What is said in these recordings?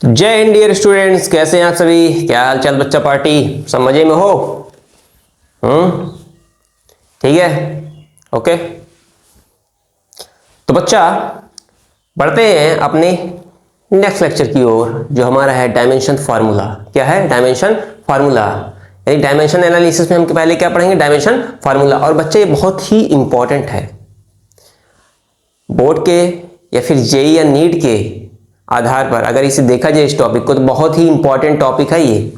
जय Hind dear students, कैसे हैं आप सभी। क्या हाल चाल बच्चा पार्टी, सब मजे में हो? ठीक है, ओके। तो बच्चा बढ़ते हैं अपने नेक्स्ट लेक्चर की ओर, जो हमारा है डायमेंशन फार्मूला। क्या है? Dimension formula. यानी डायमेंशन एनालिसिस में हम पहले क्या पढ़ेंगे? Dimension formula. और बच्चे ये बहुत ही इंपॉर्टेंट है, बोर्ड के या फिर जेई या नीट के आधार पर अगर इसे देखा जाए इस टॉपिक को, तो बहुत ही इंपॉर्टेंट टॉपिक है ये।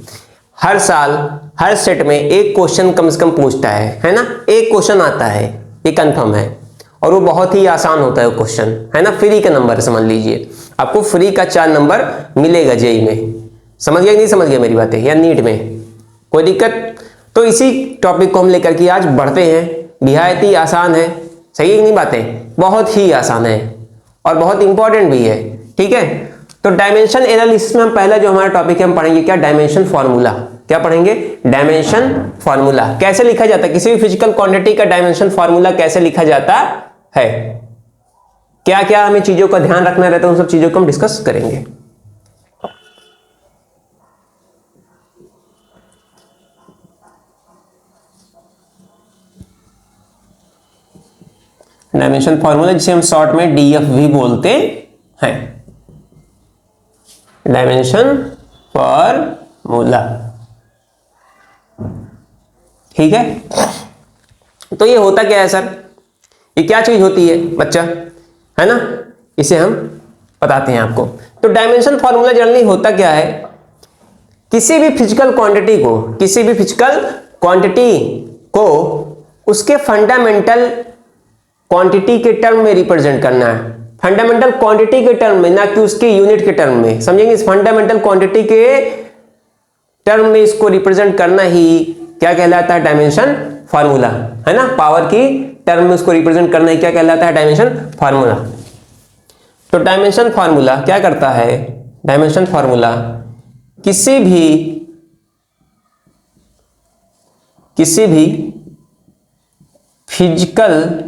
हर साल हर सेट में एक क्वेश्चन कम से कम पूछता है ना। एक क्वेश्चन आता है, ये कंफर्म है। और वो बहुत ही आसान होता है वो क्वेश्चन, है ना। फ्री का नंबर समझ लीजिए, आपको फ्री का 4 नंबर मिलेगा जेई में। समझ गया नहीं समझ गया मेरी बातें? या नीट में कोई दिक्कत? तो इसी टॉपिक को हम लेकर के आज बढ़ते हैं। निहायत ही आसान है, सही है कि नहीं बातें? बहुत ही आसान है और बहुत इंपॉर्टेंट भी है। ठीक है, तो डायमेंशन एनालिसिस में हम पहला जो हमारा टॉपिक है हम पढ़ेंगे क्या? Dimension formula. क्या पढ़ेंगे? Dimension formula. कैसे लिखा जाता है किसी भी फिजिकल क्वांटिटी का डायमेंशन फार्मूला, कैसे लिखा जाता है, क्या क्या हमें चीजों का ध्यान रखना रहता है, उन सब चीजों को हम डिस्कस करेंगे। डायमेंशन फार्मूला जिसे हम शॉर्ट में डीएफ भी बोलते हैं, डायमेंशन फार्मूला। ठीक है, तो ये होता क्या है सर? ये क्या चीज होती है बच्चा, है ना? इसे हम बताते हैं आपको। तो डायमेंशन फार्मूला जनरली होता क्या है? किसी भी फिजिकल क्वांटिटी को उसके फंडामेंटल क्वांटिटी के टर्म में रिप्रेजेंट करना है। फंडामेंटल क्वांटिटी के टर्म में, ना कि उसके यूनिट के टर्म में। समझेंगे? इस फंडामेंटल क्वांटिटी के टर्म में इसको रिप्रेजेंट करना ही क्या कहलाता है? डायमेंशन फार्मूला, है ना। पावर की टर्म में उसको रिप्रेजेंट करना ही क्या कहलाता है? Dimension formula. तो डायमेंशन फार्मूला क्या करता है? डायमेंशन फार्मूला किसी भी फिजिकल,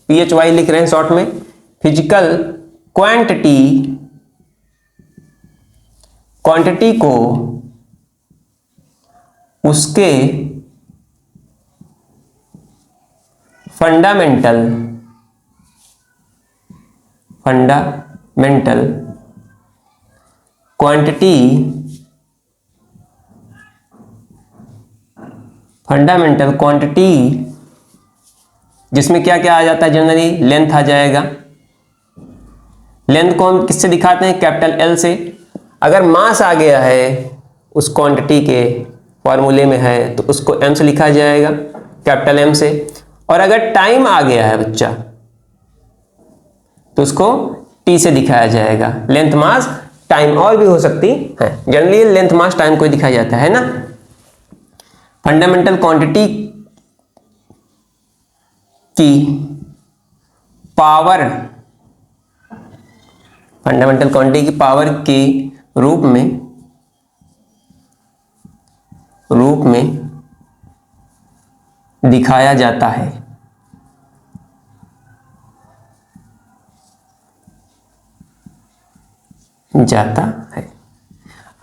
PHY लिख रहे हैं शॉर्ट में, फिजिकल क्वांटिटी को उसके फंडामेंटल क्वांटिटी जिसमें क्या क्या आ जाता है? जनरली लेंथ आ जाएगा। लेंथ को हम किससे दिखाते हैं? कैपिटल L से। अगर मास आ गया है उस क्वांटिटी के फॉर्मूले में है तो उसको M से लिखा जाएगा, कैपिटल M से। और अगर टाइम आ गया है बच्चा तो उसको T से दिखाया जाएगा। लेंथ मास टाइम और भी हो सकती है, जनरली लेंथ मास टाइम को दिखाया जाता है ना। फंडामेंटल क्वांटिटी की पावर, फंडामेंटल क्वांटिटी की पावर के रूप में दिखाया जाता है।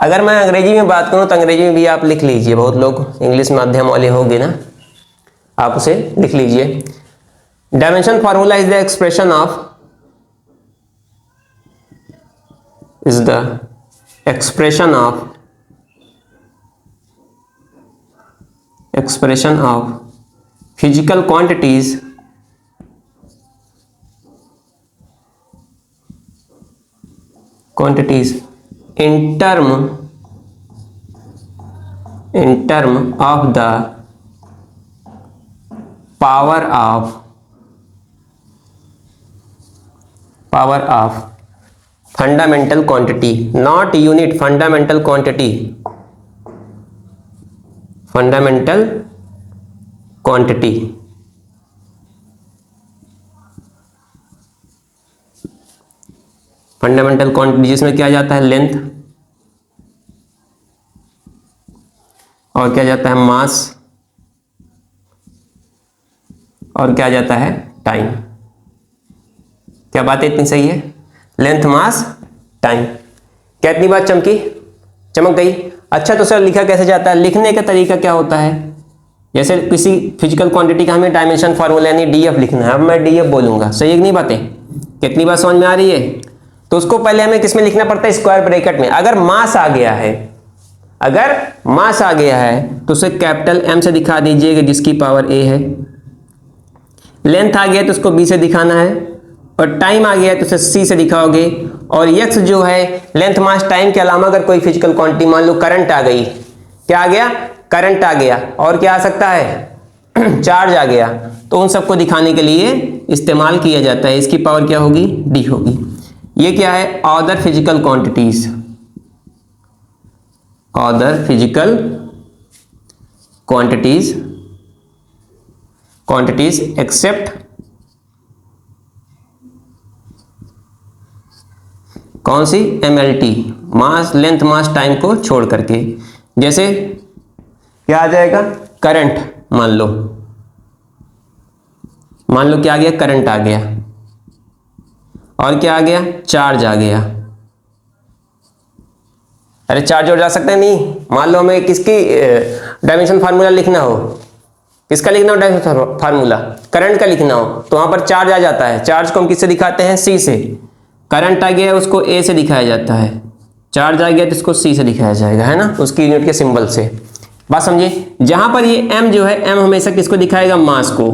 अगर मैं अंग्रेजी में बात करूं तो अंग्रेजी में भी आप लिख लीजिए, बहुत लोग इंग्लिश माध्यम वाले होंगे ना, आप उसे लिख लीजिए। Dimension formula is the expression of physical quantities in term of the power of fundamental quantity, not unit, fundamental quantity, fundamental quantity जिसमें क्या जाता है? लेंथ, और क्या जाता है? मास, और क्या जाता है? टाइम। क्या बात है? इतनी सही है? Length, mass, time. कितनी बार चमकी, चमक गई। अच्छा तो सर लिखा कैसे जाता है, लिखने का तरीका क्या होता है, जैसे किसी फिजिकल क्वांटिटी का हमें डायमेंशन फार्मूला यानी डीएफ लिखना है, अब मैं डीएफ बोलूंगा, सही है कि नहीं बातें, कितनी बार समझ में आ रही है। तो उसको पहले हमें किसमें लिखना पड़ता है, स्क्वायर ब्रैकेट में। अगर मास आ गया है, अगर मास आ गया है तो उसे कैपिटल एम से दिखा दीजिएगा जिसकी पावर ए है। लेंथ आ गया तो उसको बी से दिखाना है, और टाइम आ गया तो उसे सी से दिखाओगे। और यक्स जो है लेंथ मास टाइम के अलावा अगर कोई फिजिकल क्वांटिटी, मान लो करंट आ गई, क्या आ गया, करंट आ गया, और क्या आ सकता है चार्ज आ गया, तो उन सबको दिखाने के लिए इस्तेमाल किया जाता है। इसकी पावर क्या होगी, डी होगी। ये क्या है, other physical quantities, other physical quantities, quantities except कौन सी, MLT, mass length mass time को छोड़ करके। जैसे क्या आ जाएगा, करंट, मान लो क्या आ गया, करंट आ गया, और क्या आ गया, चार्ज आ गया। अरे चार्ज और जा सकता है नहीं, मान लो हमें किसकी डायमेंशन फार्मूला लिखना हो, किसका लिखना हो डायमेंशन फार्मूला, करंट का लिखना हो, तो वहां पर चार्ज आ जाता है। चार्ज को हम किससे दिखाते हैं, सी से। करंट आ गया उसको ए से दिखाया जाता है, चार्ज आ गया तो इसको सी से दिखाया जाएगा, है ना, उसकी यूनिट के सिंबल से। बात समझिए, जहां पर ये एम जो है, एम हमेशा किसको दिखाएगा, मास को।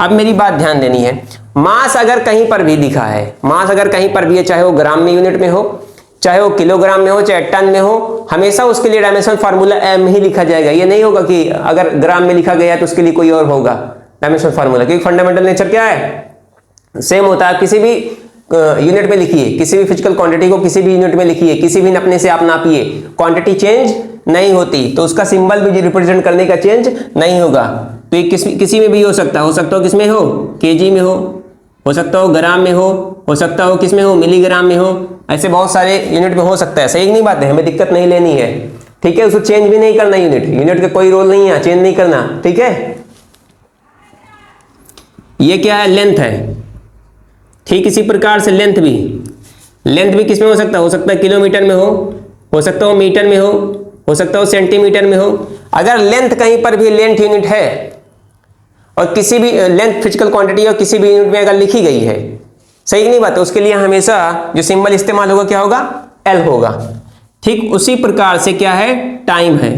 अब मेरी बात ध्यान देनी है, मास अगर कहीं पर भी दिखा है, मास अगर कहीं पर भी है, चाहे वो ग्राम में यूनिट में हो, चाहे वो किलोग्राम में हो, चाहे टन में हो, हमेशा उसके लिए डायमेंशन फार्मूला एम ही लिखा जाएगा। ये नहीं होगा कि अगर ग्राम में लिखा गया तो उसके लिए कोई और होगा डायमेंशन फार्मूला, क्योंकि फंडामेंटल नेचर क्या है, सेम होता है। किसी भी यूनिट में लिखिए, किसी भी फिजिकल क्वांटिटी को किसी भी यूनिट में लिखिए, किसी भी नपने से आप नापिए, क्वांटिटी चेंज नहीं होती, तो उसका सिंबल भी रिप्रेजेंट करने का चेंज नहीं होगा। तो ये किसी में भी हो सकता हो किसमें हो, केजी में हो सकता हो ग्राम में हो सकता हो किसमें हो, मिलीग्राम में हो, ऐसे बहुत सारे यूनिट में हो सकता है। सही नहीं बात है, हमें दिक्कत नहीं लेनी है, ठीक है। उसको चेंज भी नहीं करना, यूनिट का कोई रोल नहीं है, चेंज नहीं करना, ठीक है। ये क्या है, लेंथ है, ठीक इसी प्रकार से लेंथ भी किसमें हो सकता है किलोमीटर में हो सकता हो मीटर में हो सकता हो सेंटीमीटर में हो। अगर लेंथ कहीं पर भी लेंथ यूनिट है, और किसी भी लेंथ फिजिकल क्वांटिटी और किसी भी यूनिट में अगर लिखी गई है, सही नहीं बात है, उसके लिए हमेशा जो सिंबल इस्तेमाल होगा क्या होगा, एल होगा। ठीक उसी प्रकार से क्या है, टाइम है,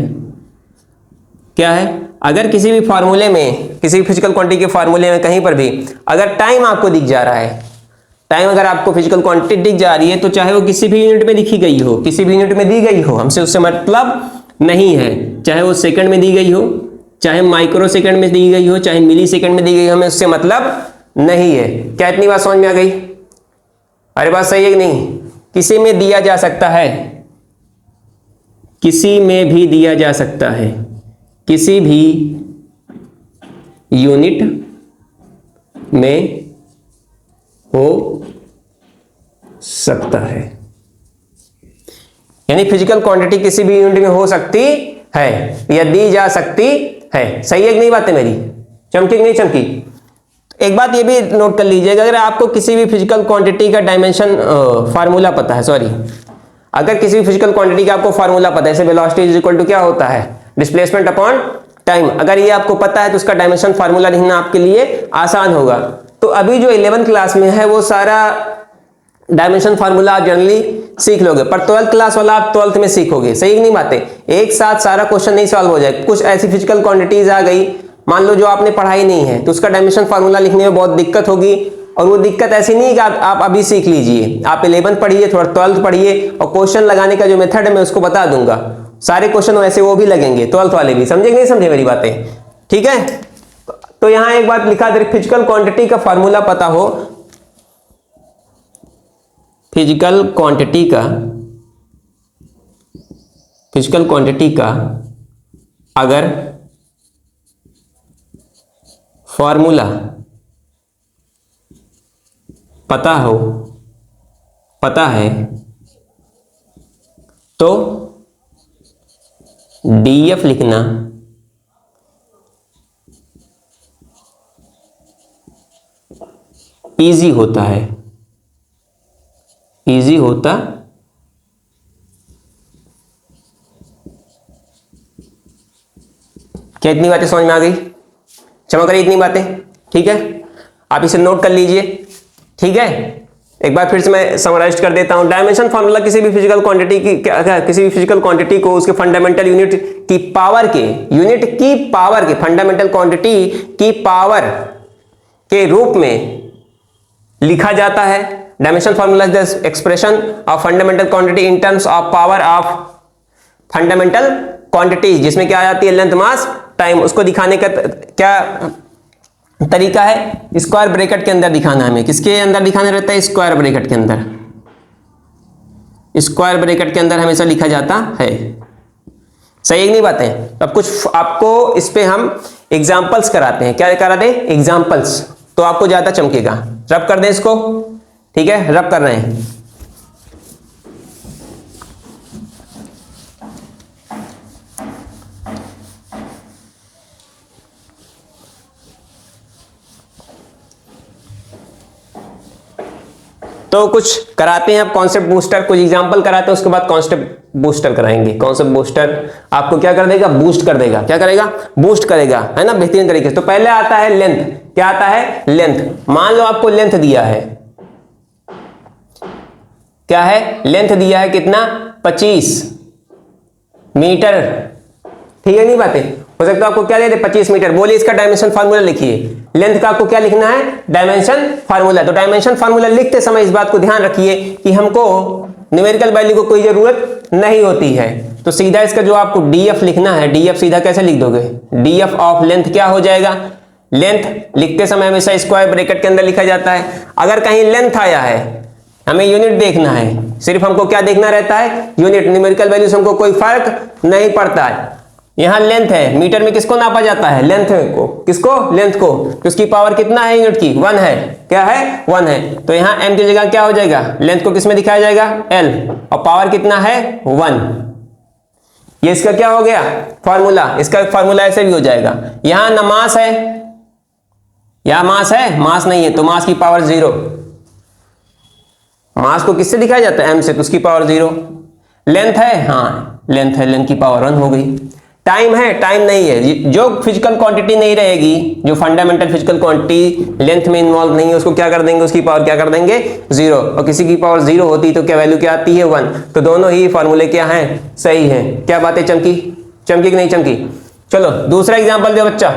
क्या है, अगर किसी भी फार्मूले में, किसी भी फिजिकल क्वांटिटी के फार्मूले में कहीं पर भी अगर टाइम आपको दिख जा रहा है, टाइम अगर आपको फिजिकल क्वांटिटी दिख जा रही है, तो चाहे वो किसी भी यूनिट में लिखी गई हो, किसी भी यूनिट में दी गई हो, हमसे उससे मतलब नहीं है। चाहे वो सेकंड में दी गई हो, चाहे माइक्रो सेकंड में दी गई हो, चाहे मिली सेकंड में दी गई हो, हमें उससे मतलब नहीं है। क्या इतनी बात समझ में आ गई? अरे बात सही है कि नहीं? किसी में दिया जा सकता है, किसी में भी दिया जा सकता है, किसी भी यूनिट में हो सकता है, यानी फिजिकल क्वांटिटी किसी भी यूनिट में हो सकती है या दी जा सकती है। सही है कि नहीं बातें मेरी? चमकी कि नहीं चमकी? एक बात ये भी नोट कर लीजिएगा, अगर आपको किसी भी फिजिकल क्वांटिटी का डायमेंशन फार्मूला पता है, सॉरी, अगर किसी भी फिजिकल क्वांटिटी का आपको फार्मूला पता है, जैसे वेलोसिटी इज इक्वल टू क्या होता है, डिस्प्लेसमेंट अपॉन टाइम, अगर ये आपको पता है तो उसका डायमेंशन फार्मूला लिखना आपके लिए आसान होगा। तो अभी जो 11th क्लास में है वो सारा डायमेंशन फार्मूला आप जनरली सीख लोगे, पर 12th क्लास वाला आप 12th में सीखोगे। सही कि नहीं बातें? एक साथ सारा क्वेश्चन नहीं सॉल्व हो जाए। कुछ ऐसी फिजिकल क्वांटिटीज आ गई, मान लो जो आपने पढ़ाई नहीं है, तो उसका डायमेंशन फार्मूला लिखने में बहुत दिक्कत होगी। और वो दिक्कत ऐसी नहीं कि आप अभी सीख लीजिए, आप 11th पढ़िए, थोड़ा 12th पढ़िए, और क्वेश्चन लगाने का जो मेथड है मैं उसको बता दूंगा। सारे क्वेश्चन वैसे वो भी लगेंगे, 12th वाले भी। समझे कि नहीं समझे मेरी बातें? ठीक है। तो यहां एक बात लिखा दे, फिजिकल क्वांटिटी का फार्मूला पता हो, फिजिकल क्वांटिटी का अगर फॉर्मूला पता है तो डीएफ लिखना इजी होता क्या इतनी बातें समझ में आ गई? चमक रही इतनी बातें? ठीक है, आप इसे नोट कर लीजिए। ठीक है, एक बार फिर से मैं समराइज कर देता हूं। डायमेंशन फार्मूला किसी भी फिजिकल क्वांटिटी की, किसी भी फिजिकल क्वांटिटी को उसके फंडामेंटल यूनिट की पावर के फंडामेंटल क्वांटिटी की पावर के रूप में लिखा जाता है। Dimension formula is the expression of fundamental quantity in terms of power of fundamental quantities, जिसमें क्या आ जाती है? Length, mass, time. उसको दिखाने का क्या तरीका है? स्क्वायर ब्रैकेट के अंदर दिखाना है हमें। किसके अंदर दिखाना रहता है? स्क्वायर ब्रैकेट के अंदर। स्क्वायर ब्रैकेट के अंदर हमेशा लिखा जाता है। सही है नहीं बातें? अब कुछ आपको इस पे हम एग्जांपल्स कराते हैं। क्या कराते हैं? एग्जांपल्स, तो आपको ज्यादा चमकेगा। रब कर दें इसको। ठीक है, रब कर रहे हैं। तो कुछ कराते हैं अब कॉन्सेप्ट बूस्टर, कुछ एग्जांपल कराते हैं, उसके बाद कॉन्सेप्ट बूस्टर कराएंगे। कॉन्सेप्ट बूस्टर आपको क्या कर देगा? बूस्ट कर देगा। क्या करेगा? बूस्ट करेगा, है ना, बेहतरीन तरीके से। तो पहले आता है लेंथ। क्या आता है? लेंथ। मान लो आपको लेंथ दिया है, क्या है? लेंथ दिया है कितना? 25 मीटर। ठीक है नहीं बातें? हो सकता है आपको क्या दे दे? 25 मीटर। बोलिए इसका डायमेंशन फार्मूला लिखिए। लेंथ का आपको क्या लिखना है? Dimension formula. तो डायमेंशन फार्मूला लिखते समय इस बात को ध्यान रखिए कि हमको न्यूमेरिकल वैल्यू को कोई जरूरत नहीं होती है। तो सीधा इसका जो आपको डीएफ लिखना है, डीएफ सीधा कैसे लिख दोगे? डीएफ ऑफ लेंथ क्या हो जाएगा? लेंथ लिखते समय हमेशा स्क्वायर ब्रैकेट के अंदर लिखा जाता है। अगर कहीं लेंथ आया है, हमें यूनिट देखना है, सिर्फ हमको क्या देखना रहता है? यूनिट। न्यूमेरिकल वैल्यू से हमको कोई फर्क नहीं पड़ता है। यहां लेंथ है, मीटर में किसको नापा जाता है? लेंथ को। किसको? लेंथ को। तो उसकी पावर कितना है यूनिट की? 1 है। क्या है? 1 है। तो यहां m की जगह क्या हो जाएगा? लेंथ को किस में दिखाया जाएगा? l। और पावर कितना है? 1। ये इसका क्या हो गया? फार्मूला। इसका फार्मूला ऐसे भी हो जाएगा। यहां ना मास है, यहां मास है? मास नहीं है, तो मास की पावर 0। मास को किससे दिखाया जाता है? m से, तो उसकी पावर 0। लेंथ है? हाँ लेंथ है, लेंथ की पावर 1 हो गई। टाइम है? टाइम नहीं है। जो फिजिकल क्वांटिटी नहीं रहेगी, जो फंडामेंटल फिजिकल क्वांटिटी लेंथ में इन्वॉल्व नहीं है, उसको क्या कर देंगे? उसकी पावर क्या कर देंगे? 0। और किसी की पावर 0 होती तो क्या वैल्यू क्या आती है? 1। तो दोनों ही फॉर्मूले क्या हैं? सही है। क्या बातें चमकी? चमकी कि नहीं चमकी? चलो दूसरा एग्जाम्पल दो बच्चा।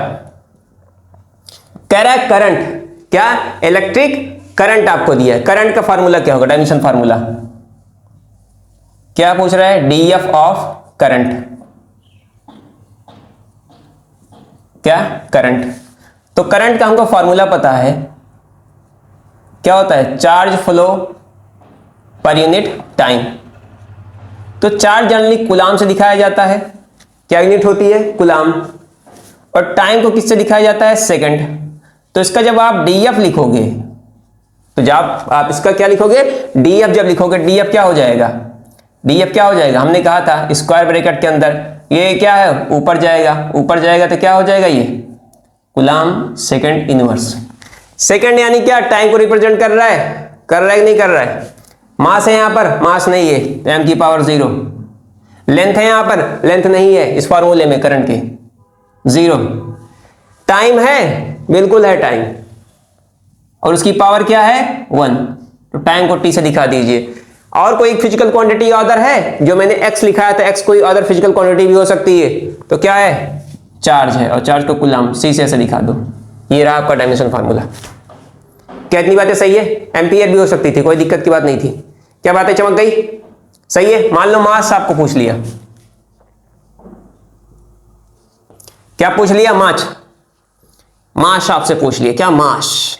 कह रहा है करंट। क्या? इलेक्ट्रिक करंट आपको दिया है। करंट का फार्मूला क्या होगा? डायमेंशन फार्मूला क्या पूछ रहा है? DF of current. क्या? करंट। तो करंट का हमको फार्मूला पता है, क्या होता है? Charge flow per unit time. तो चार्ज जनरली कूलाम से दिखाया जाता है। क्या यूनिट होती है? कूलाम। और टाइम को किससे दिखाया जाता है? सेकंड। तो इसका जब आप डीएफ लिखोगे, तो जब आप इसका क्या लिखोगे? डीएफ जब लिखोगे, डीएफ क्या हो जाएगा? डीएफ क्या हो जाएगा? हमने कहा था स्क्वायर ब्रैकेट के अंदर ये क्या है? ऊपर जाएगा। ऊपर जाएगा तो क्या हो जाएगा? ये कूलाम सेकंड इनवर्स। सेकंड यानी क्या? टाइम को रिप्रेजेंट कर रहा है? कर रहा है कि नहीं कर रहा है? मास है यहां पर? मास नहीं है, m की पावर 0। लेंथ है यहां पर? लेंथ नहीं है इस फार्मूले में करंट की, 0। टाइम है? बिल्कुल है टाइम, और उसकी पावर क्या है? 1। तो टाइम को t से दिखा दीजिए। और कोई फिजिकल क्वांटिटी अदर है? जो मैंने x लिखाया था, x कोई अदर फिजिकल क्वांटिटी भी हो सकती है। तो क्या है? चार्ज है, और चार्ज को कूलाम। c से ऐसे दिखा दो। ये रहा आपका डायमेंशन फार्मूला। क्या इतनी बातें सही है? एम्पियर भी हो सकती थी, कोई दिक्कत की बात नहीं थी। क्या बातें चमक गई? सही है। मान लो मास आपको पूछ लिया। क्या पूछ लिया? मास आपसे पूछ लिया। क्या? मास।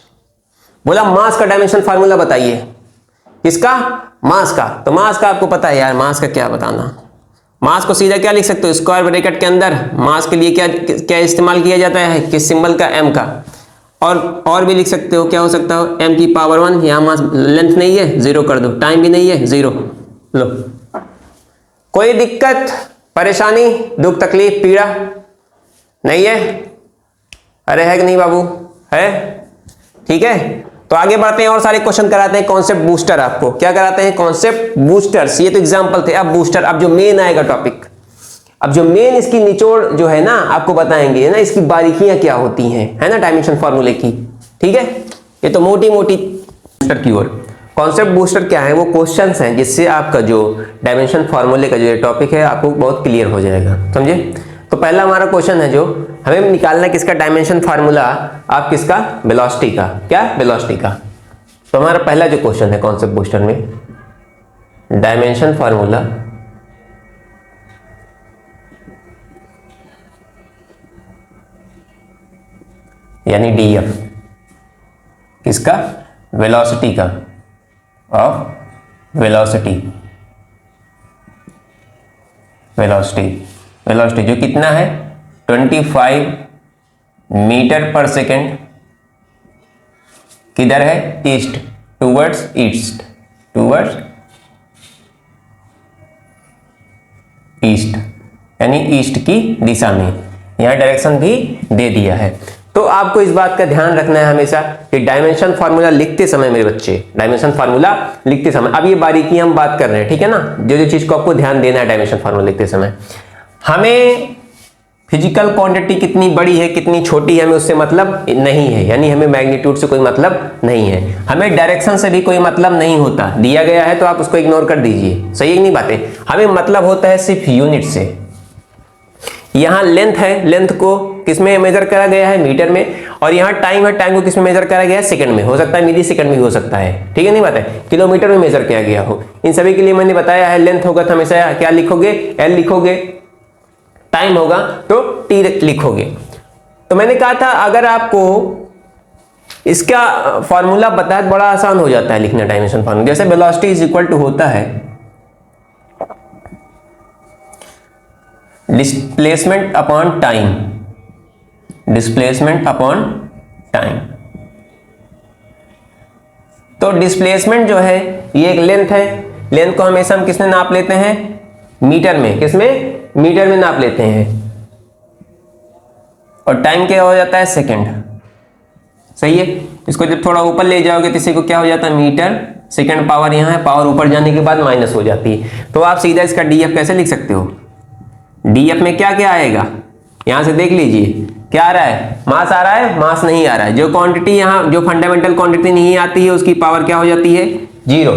बोला मास का डायमेंशन फार्मूला बताइए। किसका? मास का। तो मास का आपको पता है यार, मास का क्या बताना। मास को सीधा क्या लिख सकते हो? स्क्वायर ब्रैकेट के अंदर मास के लिए क्या क्या इस्तेमाल किया जाता है? किस सिंबल का? m का। और भी लिख सकते हो, क्या हो सकता हो? m की पावर 1। यहां मास लेंथ नहीं है, 0 कर दो। टाइम भी नहीं है, 0। लो, कोई दिक्कत, परेशानी, दुख, तकलीफ, पीड़ा नहीं है? अरे है कि नहीं बाबू? है? ठीक है। तो आगे बढ़ते हैं और सारे क्वेश्चन कराते हैं। कॉन्सेप्ट बूस्टर आपको क्या कराते हैं? Concept boosters. ये तो एग्जांपल थे, अब बूस्टर, अब जो मेन आएगा टॉपिक। अब जो मेन इसकी निचोड़ जो है ना आपको बताएंगे ना, इसकी बारीकियां क्या होती हैं, है ना, डायमेंशन फार्मूले की। ठीक है, ये तो मोटी मोटी बूस्टर की ओर। कॉन्सेप्ट बूस्टर क्या है, वो क्वेश्चंस हैं जिससे आपका जो डायमेंशन फार्मूले का जो टॉपिक है आपको बहुत क्लियर हो जाएगा, समझे। तो पहला हमारा क्वेश्चन है जो हमें निकालना है किसका डायमेंशन फार्मूला, आप किसका, वेलोसिटी का। क्या, वेलोसिटी का। तो हमारा पहला जो क्वेश्चन है कॉन्सेप्ट बूस्टर में, डायमेंशन फार्मूला यानी डीएफ किसका, वेलोसिटी का, ऑफ वेलोसिटी, वेलोसिटी जो कितना है 25 मीटर पर सेकेंड, किधर है, east, towards east, towards east, यानी ईस्ट की दिशा में। यहां डायरेक्शन भी दे दिया है। तो आपको इस बात का ध्यान रखना है हमेशा कि डायमेंशन फार्मूला लिखते समय मेरे बच्चे, डायमेंशन फार्मूला लिखते समय, अब ये बारीकियां हम बात कर रहे हैं, ठीक है ना, जो जो चीज को आपको ध्यान देना है डायमेंशन फार्मूला लिखते समय। हमें फिजिकल क्वांटिटी कितनी बड़ी है कितनी छोटी है हमें उससे मतलब नहीं है, यानी हमें मैग्नीट्यूड से कोई मतलब नहीं है, हमें डायरेक्शन से भी कोई मतलब नहीं होता, दिया गया है तो आप उसको इग्नोर कर दीजिए, सही है नहीं बातें। हमें मतलब होता है सिर्फ यूनिट से। यहां लेंथ है, लेंथ को किसमें मेजर करा गया है, मीटर में, और यहां टाइम है, टाइम को किसमें मेजर करा गया है, सेकंड में, हो सकता है मिली सेकंड में हो सकता है, ठीक है नहीं बात है, किलोमीटर में मेजर किया गया हो। इन सभी के लिए मैंने बताया है, लेंथ होगा तो हमेशा क्या लिखोगे, एल लिखोगे, टाइम होगा तो टी लिखोगे। तो मैंने कहा था अगर आपको इसका फॉर्मूला बताया तो बड़ा आसान हो जाता है लिखना डायमेंशन फार्मूला। जैसे वेलोसिटी इज इक्वल टू होता है displacement upon time, displacement upon time. तो डिस्प्लेसमेंट जो है ये एक लेंथ है, लेंथ को हमेशा हम किसमें नाप लेते हैं, मीटर में, किसमें, मीटर में नाप लेते हैं, और टाइम क्या हो जाता है, सेकंड, सही है। इसको जब थोड़ा ऊपर ले जाओगे तो इसी को क्या हो जाता है, मीटर सेकंड, पावर यहां है, पावर ऊपर जाने के बाद माइनस हो जाती है। तो आप सीधा इसका डीएफ कैसे लिख सकते हो, डीएफ में क्या क्या आएगा, यहां से देख लीजिए क्या आ रहा है, मास आ रहा है, मास नहीं आ रहा है, जो क्वांटिटी यहां जो फंडामेंटल क्वांटिटी नहीं आती है उसकी पावर क्या हो जाती है, 0,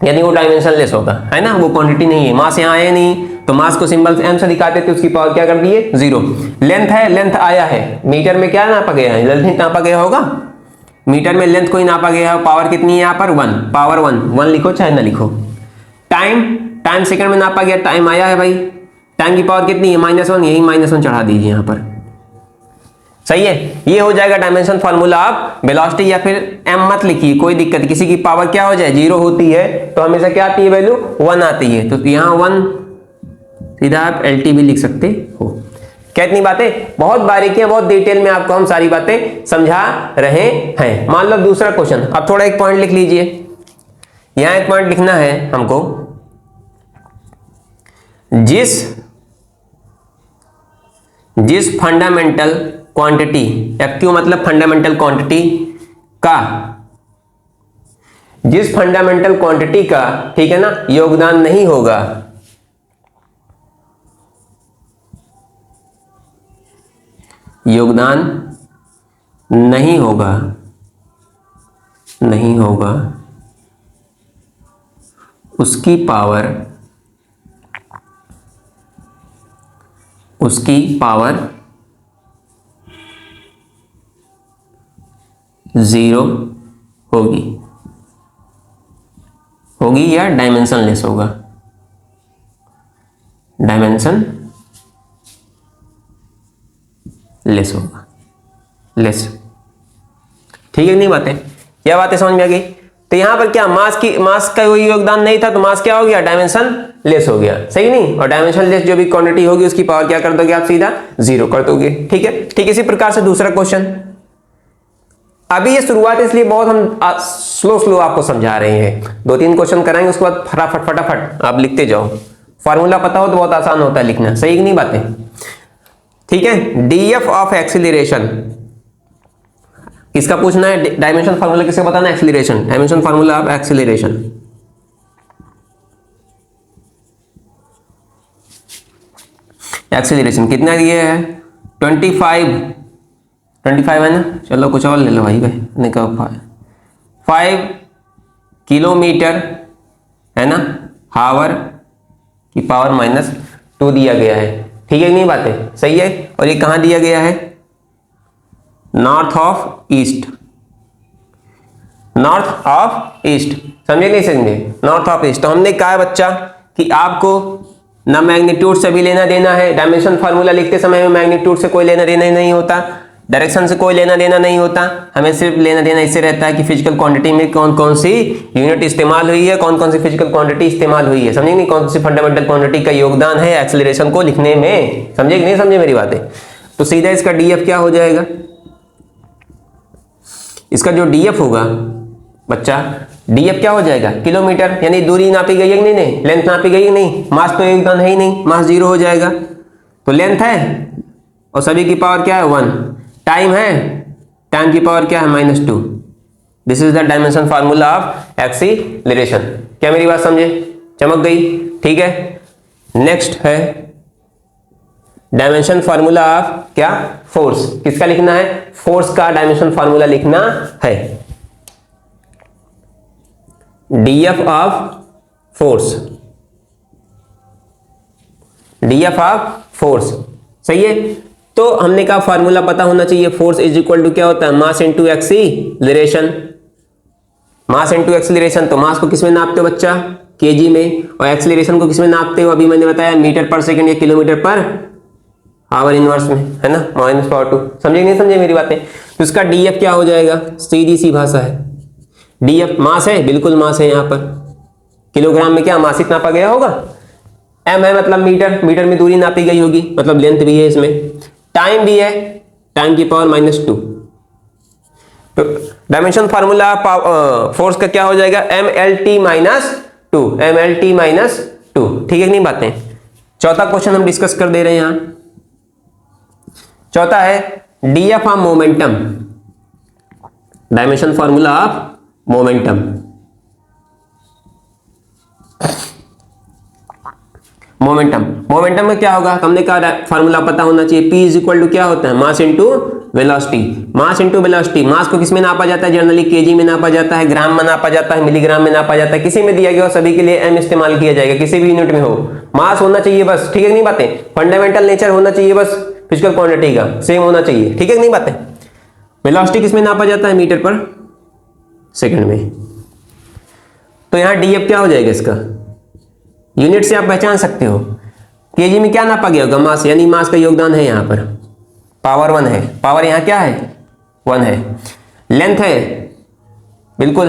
यानी वो डायमेंशनलेस होगा, है ना, वो क्वांटिटी नहीं है, मास यहां आया नहीं तो मास को सिंबल एम से दिखाते थे, उसकी पावर क्या कर दिए, 0। लेंथ है, लेंथ आया है, मीटर में क्या नापा गया है, लेंथ नापा गया होगा, मीटर में लेंथ को ही नापा गया है, पावर कितनी है यहाँ पर 1, पावर 1 लिखो चाहे ना लिखो। टाइम, टाइम सेकंड में नापा गया, टाइम आया है भाई, टाइम की पावर कितनी है, -1, यही -1 चढ़ा दीजिए यहां पर, सही है। ये हो जाएगा डायमेंशन फार्मूला। आप वेलोसिटी या फिर m मत लिखिए, कोई दिक्कत, किसी की पावर क्या हो जाए 0 होती है तो हमेशा क्या आती है, वैल्यू 1 आती है, तो यहां 1 सीधा आप LT भी लिख सकते हो। क्या इतनी बातें, बहुत बारीकियां, बहुत डिटेल में आपको हम सारी बातें समझा रहे हैं। मान लो दूसरा क्वेश्चन, अब थोड़ा एक पॉइंट लिख लीजिए, यहां एक पॉइंट लिखना है हमको, जिस फंडामेंटल क्वांटिटी, क्यों मतलब फंडामेंटल क्वांटिटी का, जिस फंडामेंटल क्वांटिटी का, ठीक है ना, योगदान नहीं होगा, योगदान नहीं होगा, नहीं होगा, उसकी पावर 0 होगी या डायमेंशन लेस होगा, डायमेंशन लेस होगा, लेस, ठीक है नहीं बातें, क्या बातें समझ में आ गई। तो यहां पर क्या मास का कोई योगदान नहीं था तो मास क्या हो गया, डायमेंशन लेस हो गया, सही नहीं, और डायमेंशन लेस जो भी क्वांटिटी होगी उसकी पावर क्या कर दोगे आप, सीधा 0 कर दोगे, ठीक है। ठीक इसी प्रकार से दूसरा क्वेश्चन, अभी ये शुरुआत इसलिए बहुत हम स्लो आपको समझा रहे हैं, 2-3 क्वेश्चन कराएंगे उसके बाद फटाफट आप लिखते जाओ, फार्मूला पता हो तो बहुत आसान होता है लिखना, सही कि नहीं बातें, ठीक है। डीएफ ऑफ एक्सीलरेशन किसका पूछना है, डायमेंशन फार्मूला किसका बताना है, acceleration, dimension formula of acceleration. Acceleration कितना दिया है 25 है ना, चलो कुछ और ले लो भाई, निकल 5 किलोमीटर है ना हावर की पावर -2 दिया गया है। ठीक है नहीं बातें सही है। और ये कहाँ दिया गया है, north of east, north of east, समझे नहीं समझे, नॉर्थ ऑफ ईस्ट। तो हमने कहा है बच्चा कि आपको ना मैग्नीट्यूड से भी लेना देना है, डायमेंशन फार्मूला लिखते समय में मैग्नीट्यूड से कोई लेना देना नहीं होता, डायरेक्शन से कोई लेना देना नहीं होता, हमें सिर्फ लेना देना इससे रहता है कि फिजिकल क्वांटिटी में कौन कौन सी यूनिट इस्तेमाल हुई है, कौन कौन सी फिजिकल क्वांटिटी इस्तेमाल हुई है, समझे नहीं, कौन सी फंडामेंटल क्वांटिटी का योगदान है एक्सेलरेशन को लिखने में, समझे कि नहीं समझे मेरी बातें। तो सीधा इसका डीएफ क्या हो जाएगा, इसका जो डीएफ होगा बच्चा, डीएफ क्या हो जाएगा, किलोमीटर, यानी दूरी नापी गई है कि नहीं, लेंथ नापी गई है नहीं, मास तो योगदान है ही नहीं, मास 0 हो जाएगा। तो लेंथ है और सभी की पावर क्या है 1, टाइम है, टाइम की पावर क्या है -2। This is the dimension formula of acceleration. क्या मेरी बात समझे, चमक गई, ठीक है। नेक्स्ट है डायमेंशन फार्मूला ऑफ क्या, फोर्स। किसका लिखना है, फोर्स का डायमेंशन फार्मूला लिखना है, DF of force, DF of force, सही है। तो हमने कहा फार्मूला पता होना चाहिए, फोर्स इज इक्वल टू क्या होता है, mass into acceleration, mass into acceleration. तो मास को किसमें नापते हो बच्चा, केजी में, और एक्सीलरेशन को किसमें नापते हो, अभी मैंने बताया मीटर पर सेकंड या किलोमीटर पर आवर इनवर्स में, है ना, -2। समझे नहीं समझे मेरी बातें। तो इसका डीएफ क्या हो जाएगा, सीधी सी भाषा है, डीएफ मास है, बिल्कुल मास है, यहाँ पर किलोग्राम में क्या मासिक नापा गया होगा, एम है मतलब मीटर, मीटर में दूरी नापी गई होगी, मतलब लेंथ भी है इसमें, टाइम भी है, टाइम की पावर -2। तो डायमेंशन फार्मूला फोर्स का क्या हो जाएगा, mlt -2, mlt -2, ठीक है नहीं बातें। चौथा क्वेश्चन हम डिस्कस कर दे रहे हैं यहां, चौथा है DF of momentum, dimension formula of momentum. Momentum, momentum में क्या होगा, हमने कहा फार्मूला पता होना चाहिए, P इज इक्वल टू क्या होता है, mass into velocity, mass into velocity. Mass को किसमें नापा जाता है, जनरली केजी में नापा जाता है, ग्राम में नापा जाता है, मिलीग्राम में नापा जाता है, किसी में दिया गया हो सभी के लिए एम इस्तेमाल किया जाएगा, किसी भी यूनिट में हो, मास होना चाहिए बस, ठीक है नहीं बातें, फंडामेंटल नेचर होना चाहिए बस, फिजिकल क्वांटिटी का सेम होना चाहिए, ठीक है नहीं बातें। वेलोसिटी किसमें नापा जाता है, मीटर पर सेकंड में। तो यहां डीएफ क्या हो जाएगा, इसका यूनिट से आप पहचान सकते हो, केजी में क्या नापा गया होगा, मास, यानी मास का योगदान है, यहां पर पावर 1 है, पावर यहां क्या है 1 है, लेंथ है बिल्कुल,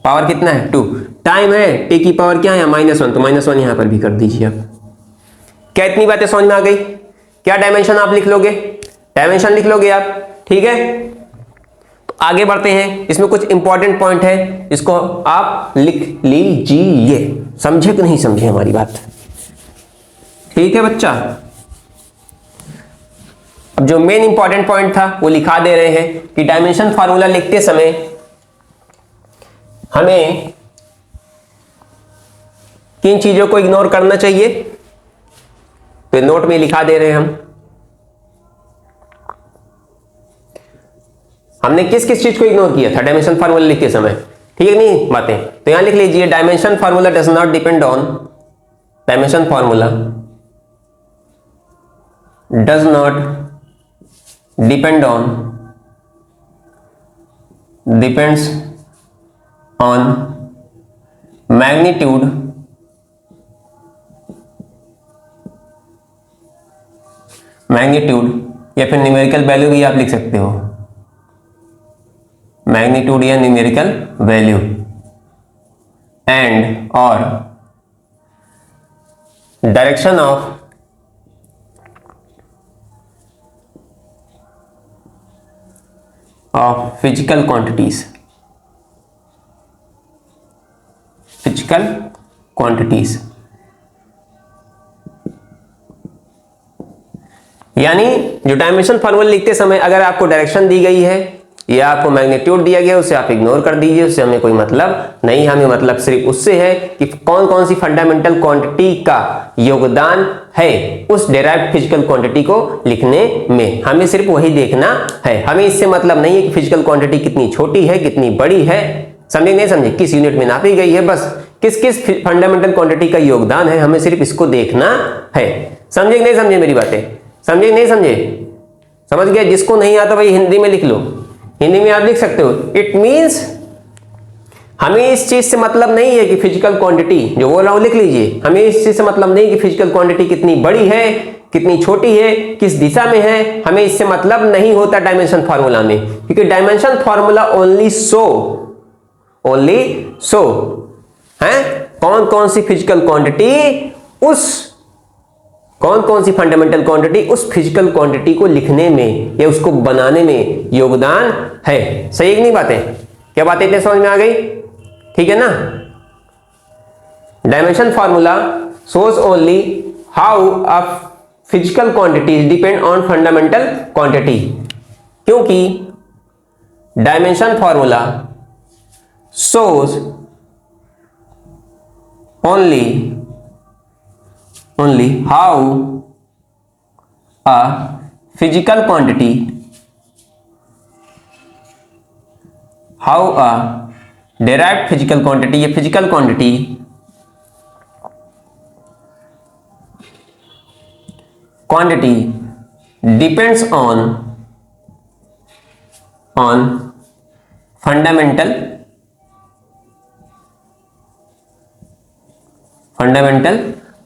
पावर कितना है 2, टाइम है, टी की पावर क्या है -1, तो -1 यहां पर भी कर दीजिए आप। क्या इतनी बातें समझ में आ गई, क्या डायमेंशन आप लिख लोगे, डायमेंशन लिख लोगे आप, ठीक है। तो आगे बढ़ते हैं, इसमें कुछ इंपॉर्टेंट पॉइंट है, इसको आप लिख लीजिए, समझे कि नहीं समझे हमारी बात, ठीक है बच्चा। अब जो मेन इंपॉर्टेंट पॉइंट था वो लिखा दे रहे हैं कि डायमेंशन फार्मूला लिखते समय हमें किन चीजों को इग्नोर करना चाहिए, तो नोट में लिखा दे रहे हैं हमने किस किस चीज को इग्नोर किया था डायमेंशन फार्मूला लिखते समय, ठीक है नहीं बातें। तो यहां लिख लीजिए, dimension formula does not depend on, dimension formula does not depend on, depends on magnitude magnitude या फिर न्यूमेरिकल वैल्यू भी आप लिख सकते हो, मैग्नीट्यूड या न्यूमेरिकल वैल्यू, एंड और direction of physical quantities, physical quantities, यानी जो डायमेंशन फार्मूला लिखते समय अगर आपको डायरेक्शन दी गई है या आपको मैग्नीट्यूड दिया गया उसे आप इग्नोर कर दीजिए, उससे हमें कोई मतलब नहीं। हमें मतलब सिर्फ उससे है कि कौन कौन सी फंडामेंटल क्वांटिटी का योगदान है उस डेराइव्ड फिजिकल क्वांटिटी को लिखने में, हमें सिर्फ वही देखना है। हमें इससे मतलब नहीं है कि फिजिकल क्वांटिटी कितनी छोटी है कितनी बड़ी है, समझे नहीं समझे, किस यूनिट में नापी गई है, बस किस किस फंडामेंटल क्वांटिटी का योगदान है, हमें सिर्फ इसको देखना है। समझे कि नहीं समझे मेरी बातें, समझे कि नहीं समझे, समझ गए। जिसको नहीं आता भाई हिंदी में लिख लो, हिंदी में आप लिख सकते हो। इट मींस हमें इस चीज से मतलब नहीं है कि फिजिकल क्वांटिटी जो बोल रहा हूं लिख लीजिए, हमें इस चीज से मतलब नहीं कि फिजिकल क्वांटिटी कितनी बड़ी है कितनी छोटी है किस दिशा में है, हमें इससे मतलब नहीं होता डायमेंशन फार्मूला में, क्योंकि डायमेंशन फार्मूला ओनली सो है कौन कौन सी फिजिकल क्वांटिटी कौन कौन सी फंडामेंटल क्वांटिटी उस फिजिकल क्वांटिटी को लिखने में या उसको बनाने में योगदान है। सही है कि नहीं बातें, क्या बातें इतने समझ में आ गई, ठीक है ना। Dimension formula shows only how a physical quantities depend on fundamental quantity, क्योंकि dimension formula shows only how a physical quantity derived physical quantity या physical quantity depends on fundamental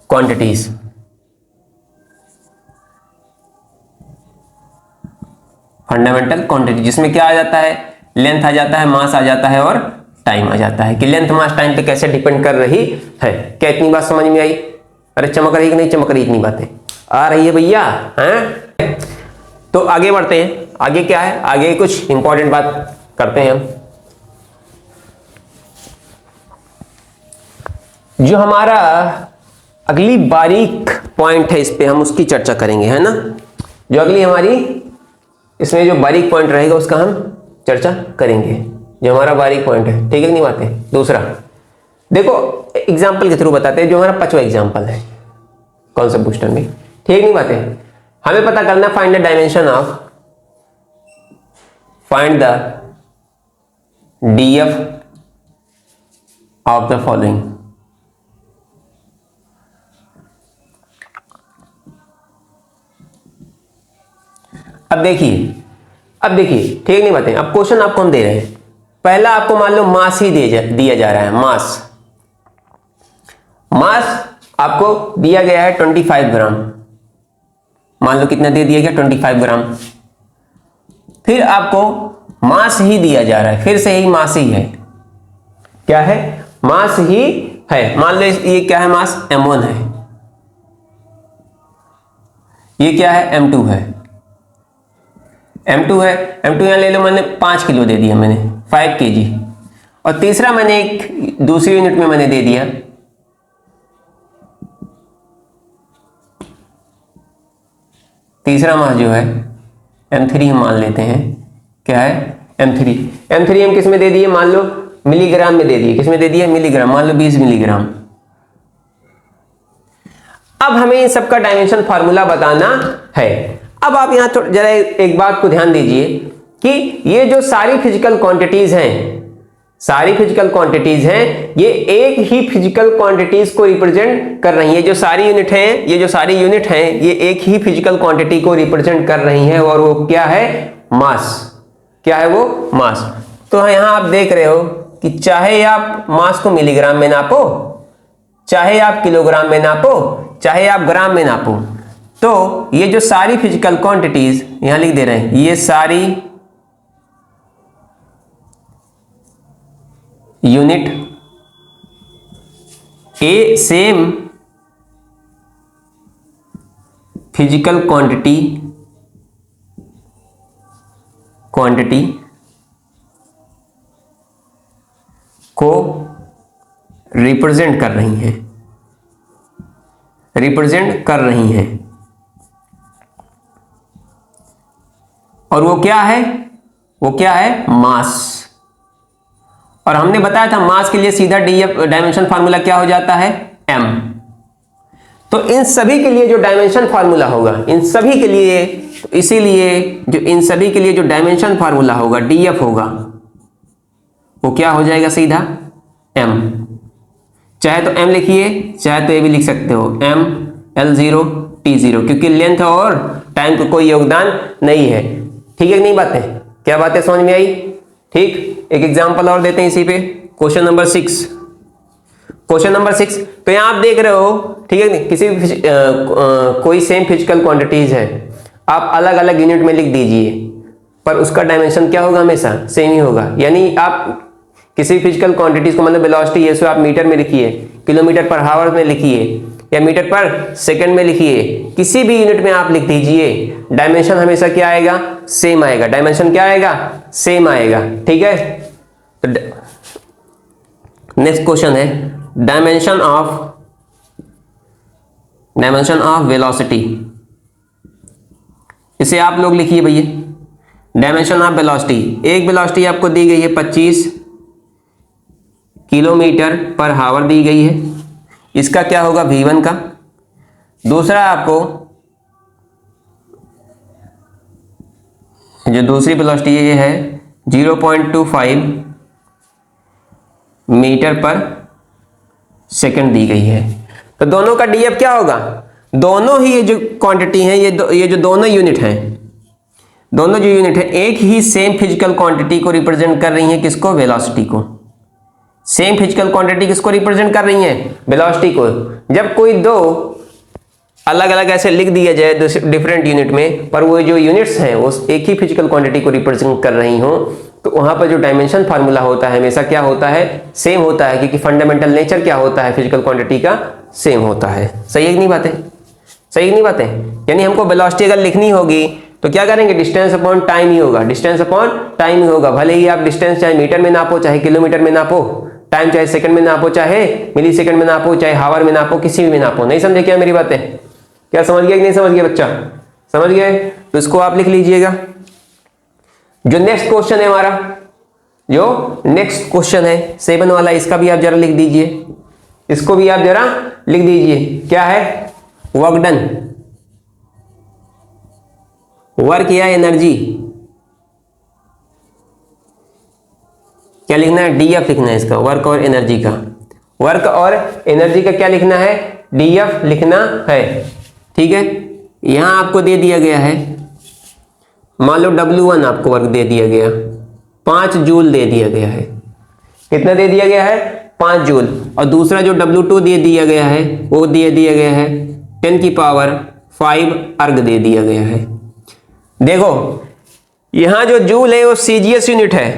quantities। Fundamental quantity जिसमें क्या आ जाता है, length आ जाता है, मास आ जाता है और टाइम आ जाता है, कि लेंथ मास टाइम पे कैसे डिपेंड कर रही है। क्या इतनी बात समझ में आई? अरे चमक रही कि नहीं चमक रही, इतनी बातें आ रही है भैया हैं। तो आगे बढ़ते हैं, आगे क्या है, आगे कुछ इंपॉर्टेंट बात करते हैं हम। जो हमारा अगली बारीक पॉइंट है इस पे हम उसकी चर्चा करेंगे, है ना। जो अगली हमारी इसमें जो बारीक पॉइंट रहेगा उसका हम चर्चा करेंगे, जो हमारा बारीक पॉइंट है, ठीक है नहीं बातें। दूसरा देखो एग्जाम्पल के थ्रू बताते हैं, जो हमारा 5वां एग्जाम्पल है कॉन्सेप्ट बूस्टर में, ठीक नहीं बातें। हमें पता करना find the dimension find the DF of the following. अब देखिए ठीक नहीं बातें। अब क्वेश्चन आपको हम दे रहे हैं, पहला आपको मान लो मास ही दिया जा रहा है। मास आपको दिया गया है 25 ग्राम, मान लो कितना दे दिया गया 25 ग्राम। फिर आपको मास ही दिया जा रहा है, फिर से ही मास ही है, क्या है मास ही है। मान लो ये क्या है, मास m1 है, ये क्या है m2 है, m2 यहां ले लो, मैंने 5 किलो दे दिया, मैंने 5 kg। और तीसरा मैंने एक दूसरी यूनिट में मैंने दे दिया, तीसरा मास जो है m3 हम मान लेते हैं, क्या है m3 हम किस में दे दिए, मान लो मिलीग्राम में दे दिए, किस में दे दिए मिलीग्राम, मान लो 20 मिलीग्राम। अब हमें इन सबका डायमेंशन फार्मूला बताना है। अब आप यहां जरा एक बात को ध्यान दीजिए कि ये जो सारी फिजिकल क्वांटिटीज हैं, ये एक ही फिजिकल क्वांटिटीज को रिप्रेजेंट कर रही है। जो सारी यूनिट हैं, ये एक ही फिजिकल क्वांटिटी को रिप्रेजेंट कर रही हैं, और वो क्या है मास, क्या है वो मास। तो यहां आप देख रहे हो कि चाहे आप मास को मिलीग्राम में नापो, चाहे आप किलोग्राम में नापो, चाहे आप ग्राम में नापो, तो ये जो सारी फिजिकल क्वांटिटीज यहां लिख दे रहे हैं, ये सारी unit A same physical quantity को रिप्रेजेंट कर रही हैं, और वो क्या है, वो क्या है, मास। और हमने बताया था मास के लिए सीधा डीएफ डायमेंशन फार्मूला क्या हो जाता है, m। तो इन सभी के लिए जो डायमेंशन फार्मूला होगा, इन सभी के लिए, तो इसीलिए जो इन सभी के लिए जो डायमेंशन फार्मूला होगा डीएफ होगा, वो क्या हो जाएगा, सीधा m। चाहे तो m लिखिए, चाहे तो ये भी लिख सकते हो m L0 T0, क्योंकि लेंथ और टाइम का कोई योगदान नहीं है। ठीक है कि नहीं बातें, क्या बातें समझ में आई? ठीक, एक एग्जांपल और देते हैं इसी पे, क्वेश्चन नंबर 6। क्वेश्चन नंबर 6, तो यहां आप देख रहे हो, ठीक है, किसी भी कोई सेम फिजिकल क्वांटिटीज है, आप अलग अलग यूनिट में लिख दीजिए, पर उसका डायमेंशन क्या होगा, हमेशा सेम ही होगा। यानी आप किसी फिजिकल क्वांटिटीज को, मतलब वेलोसिटी है, सो आप मीटर में लिखिए, किलोमीटर पर हावर में लिखिए, या मीटर पर सेकंड में लिखिए, किसी भी यूनिट में आप लिख दीजिए, डायमेंशन हमेशा क्या आएगा, सेम आएगा। डायमेंशन क्या आएगा, सेम आएगा। ठीक है, तो नेक्स्ट क्वेश्चन है डायमेंशन ऑफ वेलोसिटी। इसे आप लोग लिखिए भैया, डायमेंशन ऑफ वेलोसिटी। एक वेलोसिटी आपको दी गई है 25 किलोमीटर पर हावर दी गई है, इसका क्या होगा, v1 का। दूसरा आपको जो दूसरी वेलोसिटी ये है 0.25 मीटर पर सेकंड दी गई है। तो दोनों का डीएफ क्या होगा, दोनों ही ये जो क्वांटिटी है, ये जो दोनों यूनिट हैं, दोनों जो यूनिट है एक ही सेम फिजिकल क्वांटिटी को रिप्रेजेंट कर रही हैं, किसको, वेलोसिटी को। सेम फिजिकल क्वांटिटी किसको रिप्रेजेंट कर रही है, वेलोसिटी को। जब कोई दो अलग अलग ऐसे लिख दिया जाए डिफरेंट यूनिट में, पर वो जो यूनिट्स हैं वो एक ही फिजिकल क्वांटिटी को रिप्रेजेंट कर रही हो, तो वहां पर जो डायमेंशन फार्मूला होता है हमेशा क्या होता है, सेम होता है, क्योंकि फंडामेंटल नेचर क्या होता है फिजिकल क्वांटिटी का, सेम होता है। सही है कि नहीं बातें, सही नहीं बातें। यानी हमको वेलोसिटी अगर लिखनी होगी तो क्या करेंगे, डिस्टेंस अपॉन टाइम ही होगा, डिस्टेंस अपॉन टाइम ही होगा। भले ही आप डिस्टेंस चाहे मीटर में नापो, चाहे किलोमीटर में नापो, टाइम चाहे सेकंड में नापो, चाहे मिली सेकंड में नापो, चाहे हावर में नापो, किसी भी में नापो। नहीं समझे क्या मेरी बातें, क्या समझ गया कि नहीं समझ गया बच्चा, समझ गए? तो इसको आप लिख लीजिएगा। जो नेक्स्ट क्वेश्चन है हमारा, जो नेक्स्ट क्वेश्चन है 7 वाला, इसका भी आप जरा लिख दीजिए, इसको भी आप जरा लिख दीजिए। क्या है, वर्क डन, वर्क या एनर्जी, क्या लिखना है, डीएफ लिखना है इसका, वर्क और एनर्जी का। वर्क और एनर्जी का क्या लिखना है, डीएफ लिखना है। ठीक है, यहां आपको दे दिया गया है, मान लो W1 आपको वर्क दे दिया गया, 5 जूल दे दिया गया है। कितना दे दिया गया है, 5 जूल। और दूसरा जो W2 दे दिया गया है वो दे दिया गया है 10 की पावर 5 अर्ग दे दिया गया है। देखो यहां जो जूल है वो सीजीएस यूनिट है,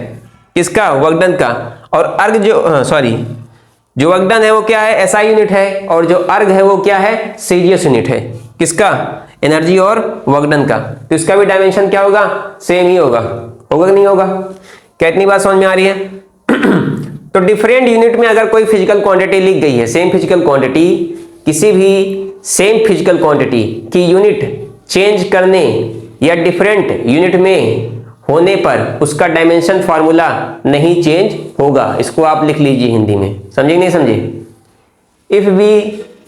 किसका, वर्कडन का। और अर्ग जो जो वर्कडन है वो क्या है, एसआई यूनिट है। और जो अर्ग है वो क्या है, सीजीएस यूनिट है, किसका, एनर्जी और वर्कडन का। तो इसका भी डायमेंशन क्या होगा, सेम ही होगा। होगा कि नहीं होगा, क्या इतनी बात समझ में आ रही है? तो डिफरेंट यूनिट में अगर कोई फिजिकल क्वांटिटी लिख गई है, सेम फिजिकल क्वांटिटी, किसी भी सेम फिजिकल क्वांटिटी की यूनिट चेंज करने या डिफरेंट यूनिट में होने पर उसका डायमेंशन फार्मूला नहीं चेंज होगा। इसको आप लिख लीजिए हिंदी में, समझे कि नहीं समझे? If we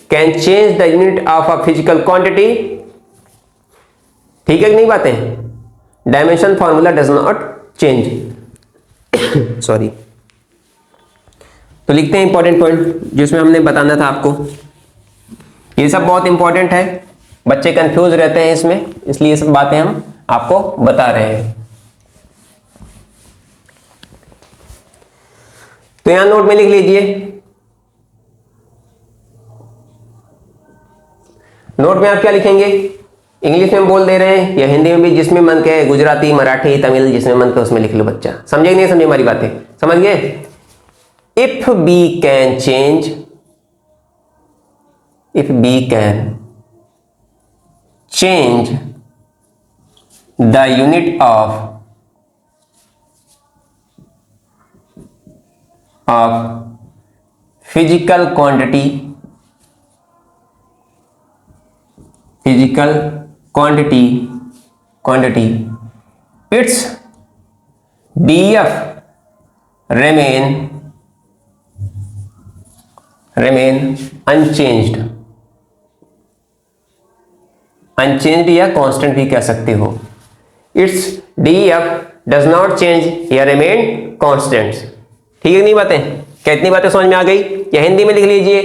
can change the unit of a physical quantity, ठीक है कि नहीं बातें, dimension formula does not change. Sorry. तो लिखते हैं इंपॉर्टेंट पॉइंट जिसमें हमने बताना था आपको। ये सब बहुत इंपॉर्टेंट है, बच्चे कंफ्यूज रहते हैं इसमें, इसलिए ये सब बातें हम आपको बता रहे हैं। तो यहां नोट में लिख लीजिए, नोट में आप क्या लिखेंगे, इंग्लिश में बोल दे रहे हैं या हिंदी में भी, जिसमें मन के, गुजराती, मराठी, तमिल, जिसमें मन के उसमें लिख लो बच्चा। समझे नहीं समझे हमारी बातें, समझ गए? If we can change, if we can change the unit of physical quantity, physical quantity, its df remain unchanged या कांस्टेंट भी कह सकते हो। Its df does not change या रिमेन कांस्टेंट। ठीक है, नहीं बातें क्या? इतनी बातें समझ में आ गई? या हिंदी में लिख लीजिए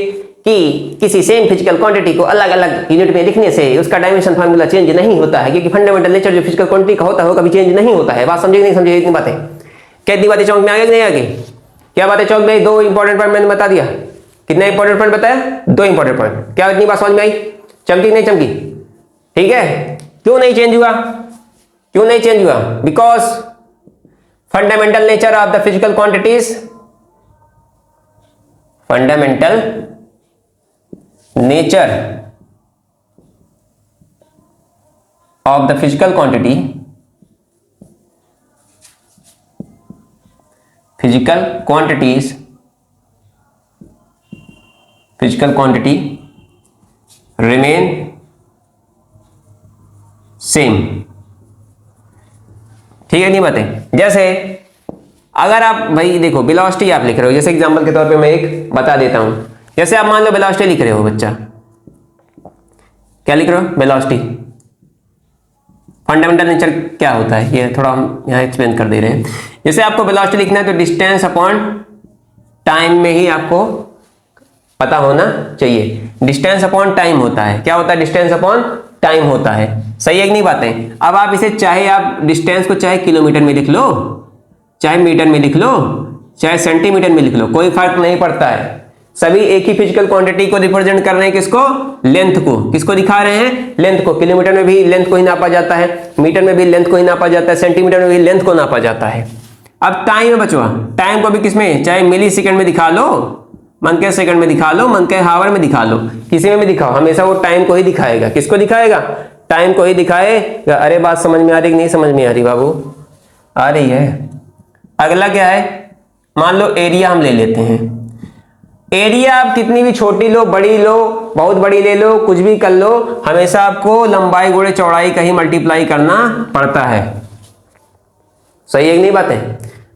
कि किसी सेम फिजिकल क्वांटिटी को अलग अलग यूनिट में लिखने से उसका डायमेंशन फार्मूला चेंज नहीं होता है, क्योंकि फंडामेंटल नेचर जो फिजिकल क्वांटिटी का होता है वो कभी चेंज नहीं होता है। बात समझे कि नहीं समझे? इतनी बातें क्या? इतनी बातें चौंक में आ गई कि नहीं आ गई? क्या बातें चौंक में? दो इंपॉर्टेंट पॉइंट मैंने बता दिया। कितने इंपॉर्टेंट पॉइंट बताया? दो इंपॉर्टेंट पॉइंट। क्या इतनी बात समझ में आई? चमकी नहीं चमकी? ठीक है। क्यों नहीं चेंज हुआ? क्यों नहीं चेंज हुआ? Because fundamental nature of the physical quantities, fundamental nature of the physical quantity, physical quantity remain same. ठीक है, नहीं बातें? जैसे अगर आप भाई देखो वेलोसिटी आप लिख रहे हो, जैसे एग्जांपल के तौर पे मैं एक बता देता हूं। जैसे आप मान लो वेलोसिटी लिख रहे हो बच्चा, क्या लिख रहे हो? वेलोसिटी। फंडामेंटल नेचर क्या होता है ये थोड़ा हम यहां एक्सप्लेन कर दे रहे हैं। जैसे आपको वेलोसिटी लिखना है तो डिस्टेंस अपॉन टाइम में ही आपको पता होना चाहिए। डिस्टेंस अपॉन टाइम होता है। क्या होता है? डिस्टेंस अपॉन टाइम होता है। सही है कि नहीं बातें? अब आप इसे चाहे आप डिस्टेंस को चाहे किलोमीटर में लिख लो, चाहे मीटर में लिख लो, चाहे सेंटीमीटर में लिख लो, कोई फर्क नहीं पड़ता है। सभी एक ही फिजिकल क्वांटिटी को रिप्रेजेंट कर रहे हैं। किसको? लेंथ को। किसको दिखा रहे हैं? लेंथ को। किलोमीटर में भी लेंथ को ही नापा जाता है, मीटर में भी लेंथ को ही नापा जाता है, सेंटीमीटर में भी लेंथ को नापा जाता है। अब टाइम है बचवा, टाइम को भी किसमें? चाहे मिली सेकंड में दिखा लो, मन के सेकंड में दिखा लो, मन के हावर में दिखा लो, किसी में भी दिखाओ, हमेशा वो टाइम को ही दिखाएगा। किसको दिखाएगा? टाइम को ही दिखाएगा। अरे बात समझ में आ रही कि नहीं समझ में आ रही बाबू? आ रही है। अगला क्या है? मान लो एरिया हम ले लेते हैं। एरिया आप कितनी भी छोटी लो, बड़ी लो, बहुत बड़ी ले लो, कुछ भी कर लो, हमेशा आपको लंबाई गुणे चौड़ाई का ही मल्टीप्लाई करना पड़ता है। सही है कि नहीं बातें?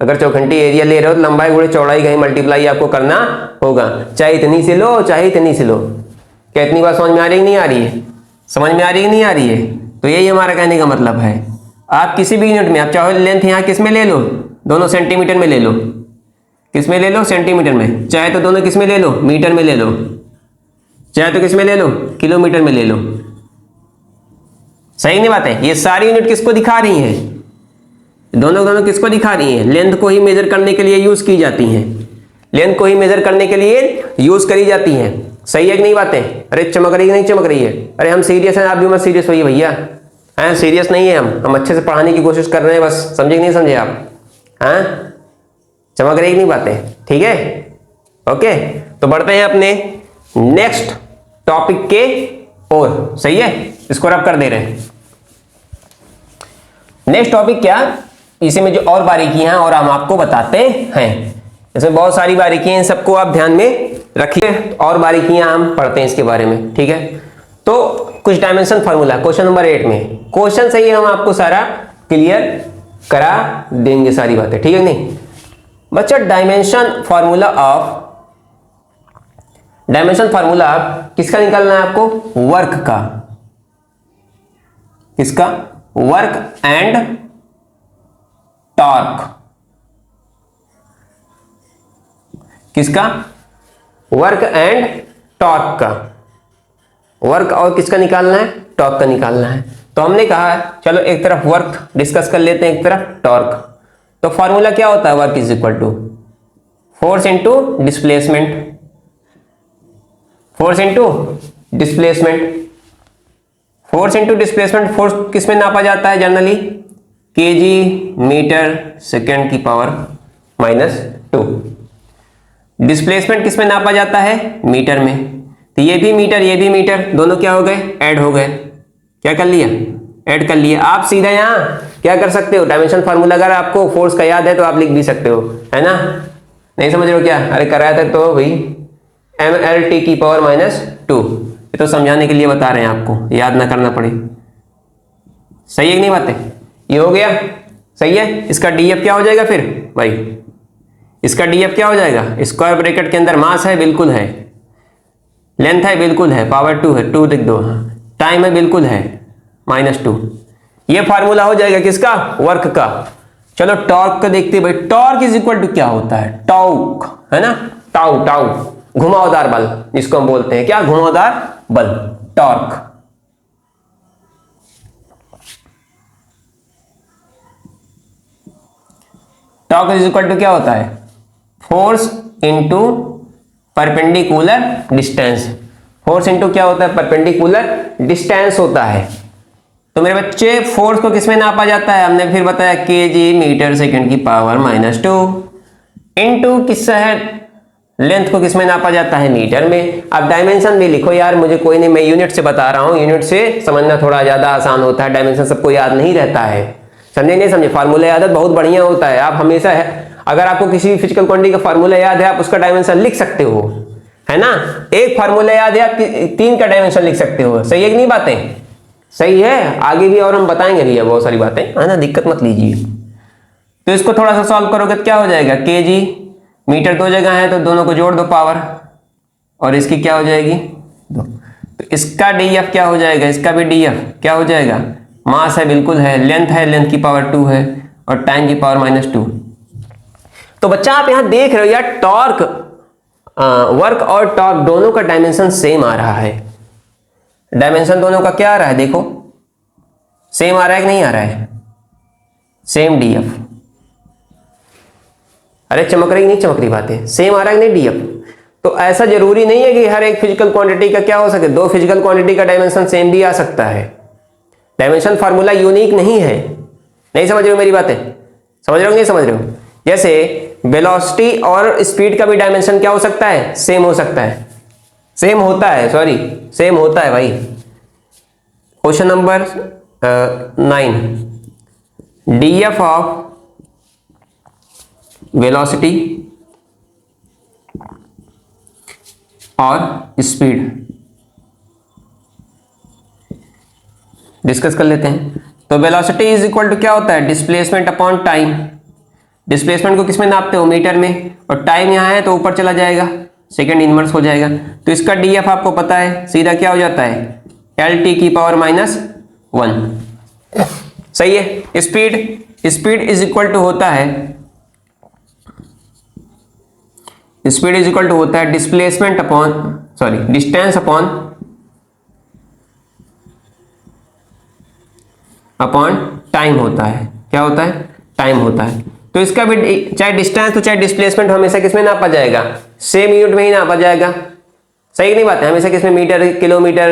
अगर चौखंडी एरिया ले रहे हो तो लंबाई गुणे चौड़ाई का ही मल्टीप्लाई आपको करना होगा, चाहे इतनी से लो चाहे इतनी से लो। क्या इतनी बात समझ में आ रही है नहीं आ रही है? समझ में आ रही है नहीं आ रही है? तो यही हमारा कहने का मतलब है। आप किसी भी यूनिट में, आप चाहे लेंथ यहाँ किस में ले लो, दोनों सेंटीमीटर में ले लो, किस में ले लो? सेंटीमीटर में। चाहे तो दोनों किस में ले लो? मीटर में ले लो। चाहे तो किस में ले लो? किलोमीटर में ले लो। सही नहीं बात है? ये सारी यूनिट किसको दिखा रही हैं? दोनों किसको दिखा रही हैं? लेंथ को ही मेजर करने के लिए यूज की जाती हैं। लेंथ को ही मेजर करने के लिए यूज करी जाती हैं। सही है कि नहीं बातें? अरे चमक रही है नहीं चमक रही है? अरे हम सीरियस हैं, आप भी मत सीरियस होइए भैया। हैं सीरियस नहीं है, हम अच्छे से पढ़ाने की कोशिश कर रहे हैं, बस समझे कि नहीं समझे आप? हैं चमक रही नहीं बातें? ठीक है, ओके। तो बढ़ते हैं अपने नेक्स्ट टॉपिक के ओर। सही है, इसको रब कर दे रहे हैं। नेक्स्ट टॉपिक क्या? इसी में जो और बारीकियां हैं और हम आपको बताते हैं। इसमें बहुत सारी बारीकियां हैं, सबको आप ध्यान में रखिए। और बारीकियां हम पढ़ते हैं इसके बारे में। ठीक है, तो कुछ डायमेंशन फार्मूला क्वेश्चन नंबर 8 में क्वेश्चन से ही हम आपको सारा क्लियर करा देंगे सारी बातें। ठीक है नहीं बच्चा? डायमेंशन फार्मूला आप किसका निकालना है आपको? वर्क का। किसका? Work and torque. किसका? वर्क एंड टॉर्क का। वर्क और किसका निकालना है? टॉर्क का निकालना है। तो हमने कहा चलो एक तरफ वर्क डिस्कस कर लेते हैं, एक तरफ टॉर्क। तो फॉर्मूला क्या होता है? Work is equal to force into displacement. Force into displacement. Force into displacement. फोर्स किस में नापा जाता है जनरली? केजी मीटर सेकेंड की पावर -2। डिस्प्लेसमेंट किस में नापा जाता है? मीटर में। तो ये भी मीटर दोनों क्या हो गए? ऐड हो गए। क्या कर लिया? ऐड कर लिया। आप सीधा यहां क्या कर सकते हो? डायमेंशन फार्मूला अगर आपको फोर्स का याद है तो आप लिख भी सकते हो, है ना? नहीं समझ रहे हो क्या? अरे कराया था तो भाई mLT की पावर -2। ये तो समझाने के लिए बता रहे हैं आपको, याद ना करना पड़े। सही है कि नहीं बातें? ये हो गया। सही है। इसका डीएफ क्या हो जाएगा फिर भाई, इसका डीएफ क्या हो जाएगा, स्क्वायर ब्रैकेट के अंदर मास है बिल्कुल है, लेंथ है बिल्कुल है, पावर 2 है, 2 लिख दो, हाँ टाइम है बिल्कुल है -2। ये फार्मूला हो जाएगा किसका, वर्क का। चलो टॉर्क का देखते हैं भाई, टॉर्क इज इक्वल टू क्या होता है, टॉर्क है ना, टाउ टाउ घुमावदार बल जिसको हम बोलते हैं, क्या घुमावदार बल, torque. Torque is equal to क्या होता है, force into perpendicular distance. Force into क्या होता है, परपेंडिकुलर डिस्टेंस होता है। तो मेरे बच्चे फोर्स को किसमें नापा जाता है, हमने फिर बताया केजी मीटर सेकंड की पावर -2 इनटू किससे है, लेंथ को किसमें नापा जाता है, मीटर में। अब डायमेंशन भी लिखो यार, मुझे कोई नहीं, मैं यूनिट से बता रहा हूं, यूनिट से समझना थोड़ा ज्यादा आसान होता है, डायमेंशन सबको याद नहीं रहता है, समझे नहीं समझे। फार्मूला याद बहुत बढ़िया होता है, आप हमेशा है, अगर आपको किसी फिजिकल क्वांटिटी का फार्मूला याद है आप उसका डायमेंशन लिख सकते हो, है ना। एक फार्मूला याद है आप 3 का डायमेंशन लिख सकते हो, सही है कि नहीं बातें, सही है। आगे भी और हम बताएंगे भैया बहुत सारी बातें, है ना, दिक्कत मत लीजिए। तो इसको थोड़ा सा सॉल्व करोगे तो क्या हो जाएगा, केजी मीटर 2 जगह है तो दोनों को जोड़ दो पावर, और इसकी क्या हो जाएगी 2। तो इसका डीएफ क्या हो जाएगा, इसका भी डीएफ क्या हो जाएगा, मास है बिल्कुल है, लेंथ है, लेंथ की पावर 2 है, और टाइम की पावर -2। तो बच्चा आप यहां देख रहे हो यार, टॉर्क वर्क और टॉर्क दोनों का डायमेंशन सेम आ रहा है। डायमेंशन दोनों का क्या आ रहा है, देखो सेम आ रहा है कि नहीं आ रहा है, सेम डीएफ। अरे चमक रही नहीं चमक रही बातें, सेम आ रहा है कि नहीं डीएफ। तो ऐसा जरूरी नहीं है कि हर एक फिजिकल क्वांटिटी का क्या हो सके, 2 फिजिकल क्वांटिटी का डायमेंशन सेम भी आ सकता है। डायमेंशन फार्मूला यूनिक नहीं है, नहीं समझ रहे हो मेरी बातें, समझ रहे हो नहीं समझ रहे हो। जैसे वेलोसिटी और स्पीड का भी डायमेंशन क्या हो सकता है, सेम हो सकता है, सेम होता है, सॉरी सेम होता है भाई। Question number 9, DF of velocity और स्पीड डिस्कस कर लेते हैं। तो वेलोसिटी इज इक्वल टू क्या होता है, डिस्प्लेसमेंट अपॉन टाइम। डिस्प्लेसमेंट को किसमें नापते हो, मीटर में, और टाइम यहां है तो ऊपर चला जाएगा, सेकंड इनवर्स हो जाएगा। तो इसका डीएफ आपको पता है, सीधा क्या हो जाता है, LT की पावर -1। सही है। स्पीड इज इक्वल टू होता है, स्पीड इज इक्वल टू होता है displacement upon, sorry distance upon time होता है। क्या होता है, टाइम होता है। तो इसका भी चाहे डिस्टेंस तो चाहे डिस्प्लेसमेंट हमेशा किसमें नापा जाएगा, सेम यूनिट में ही नापा जाएगा। सही नहीं बात है, हमेशा किसमें, मीटर किलोमीटर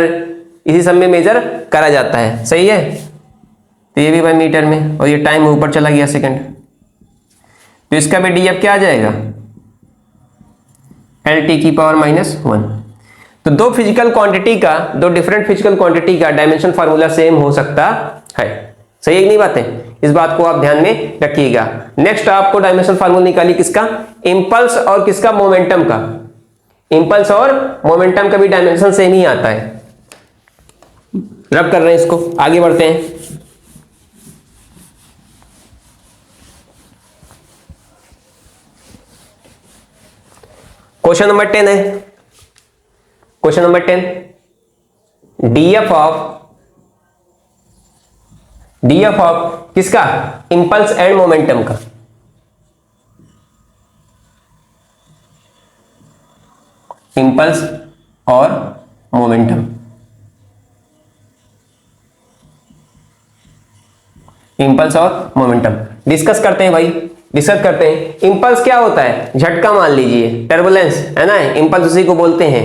इसी सब में मेजर करा जाता है, सही है। तो ये भी भाई मीटर में, और ये टाइम ऊपर चला गया सेकंड। तो इसका भी डीएफ क्या आ जाएगा, LT की पावर -1। तो दो फिजिकल क्वांटिटी का, दो डिफरेंट फिजिकल क्वांटिटी का डायमेंशन फार्मूला सेम हो सकता है, सही है कि नहीं बातें, इस बात को आप ध्यान में रखिएगा। नेक्स्ट आपको डायमेंशन फार्मूला निकालिए किसका, इंपल्स और किसका, मोमेंटम का। इंपल्स और मोमेंटम का भी डायमेंशन सेम ही आता है। रब कर रहे हैं इसको, आगे बढ़ते हैं। क्वेश्चन नंबर 10 है, क्वेश्चन नंबर 10, डीएफ ऑफ किसका, इंपल्स एंड मोमेंटम का। इंपल्स और मोमेंटम, इंपल्स और मोमेंटम डिस्कस करते हैं भाई, डिस्कस करते हैं। इंपल्स क्या होता है, झटका मान लीजिए, टर्बुलेंस है ना, इंपल्स उसी को बोलते हैं,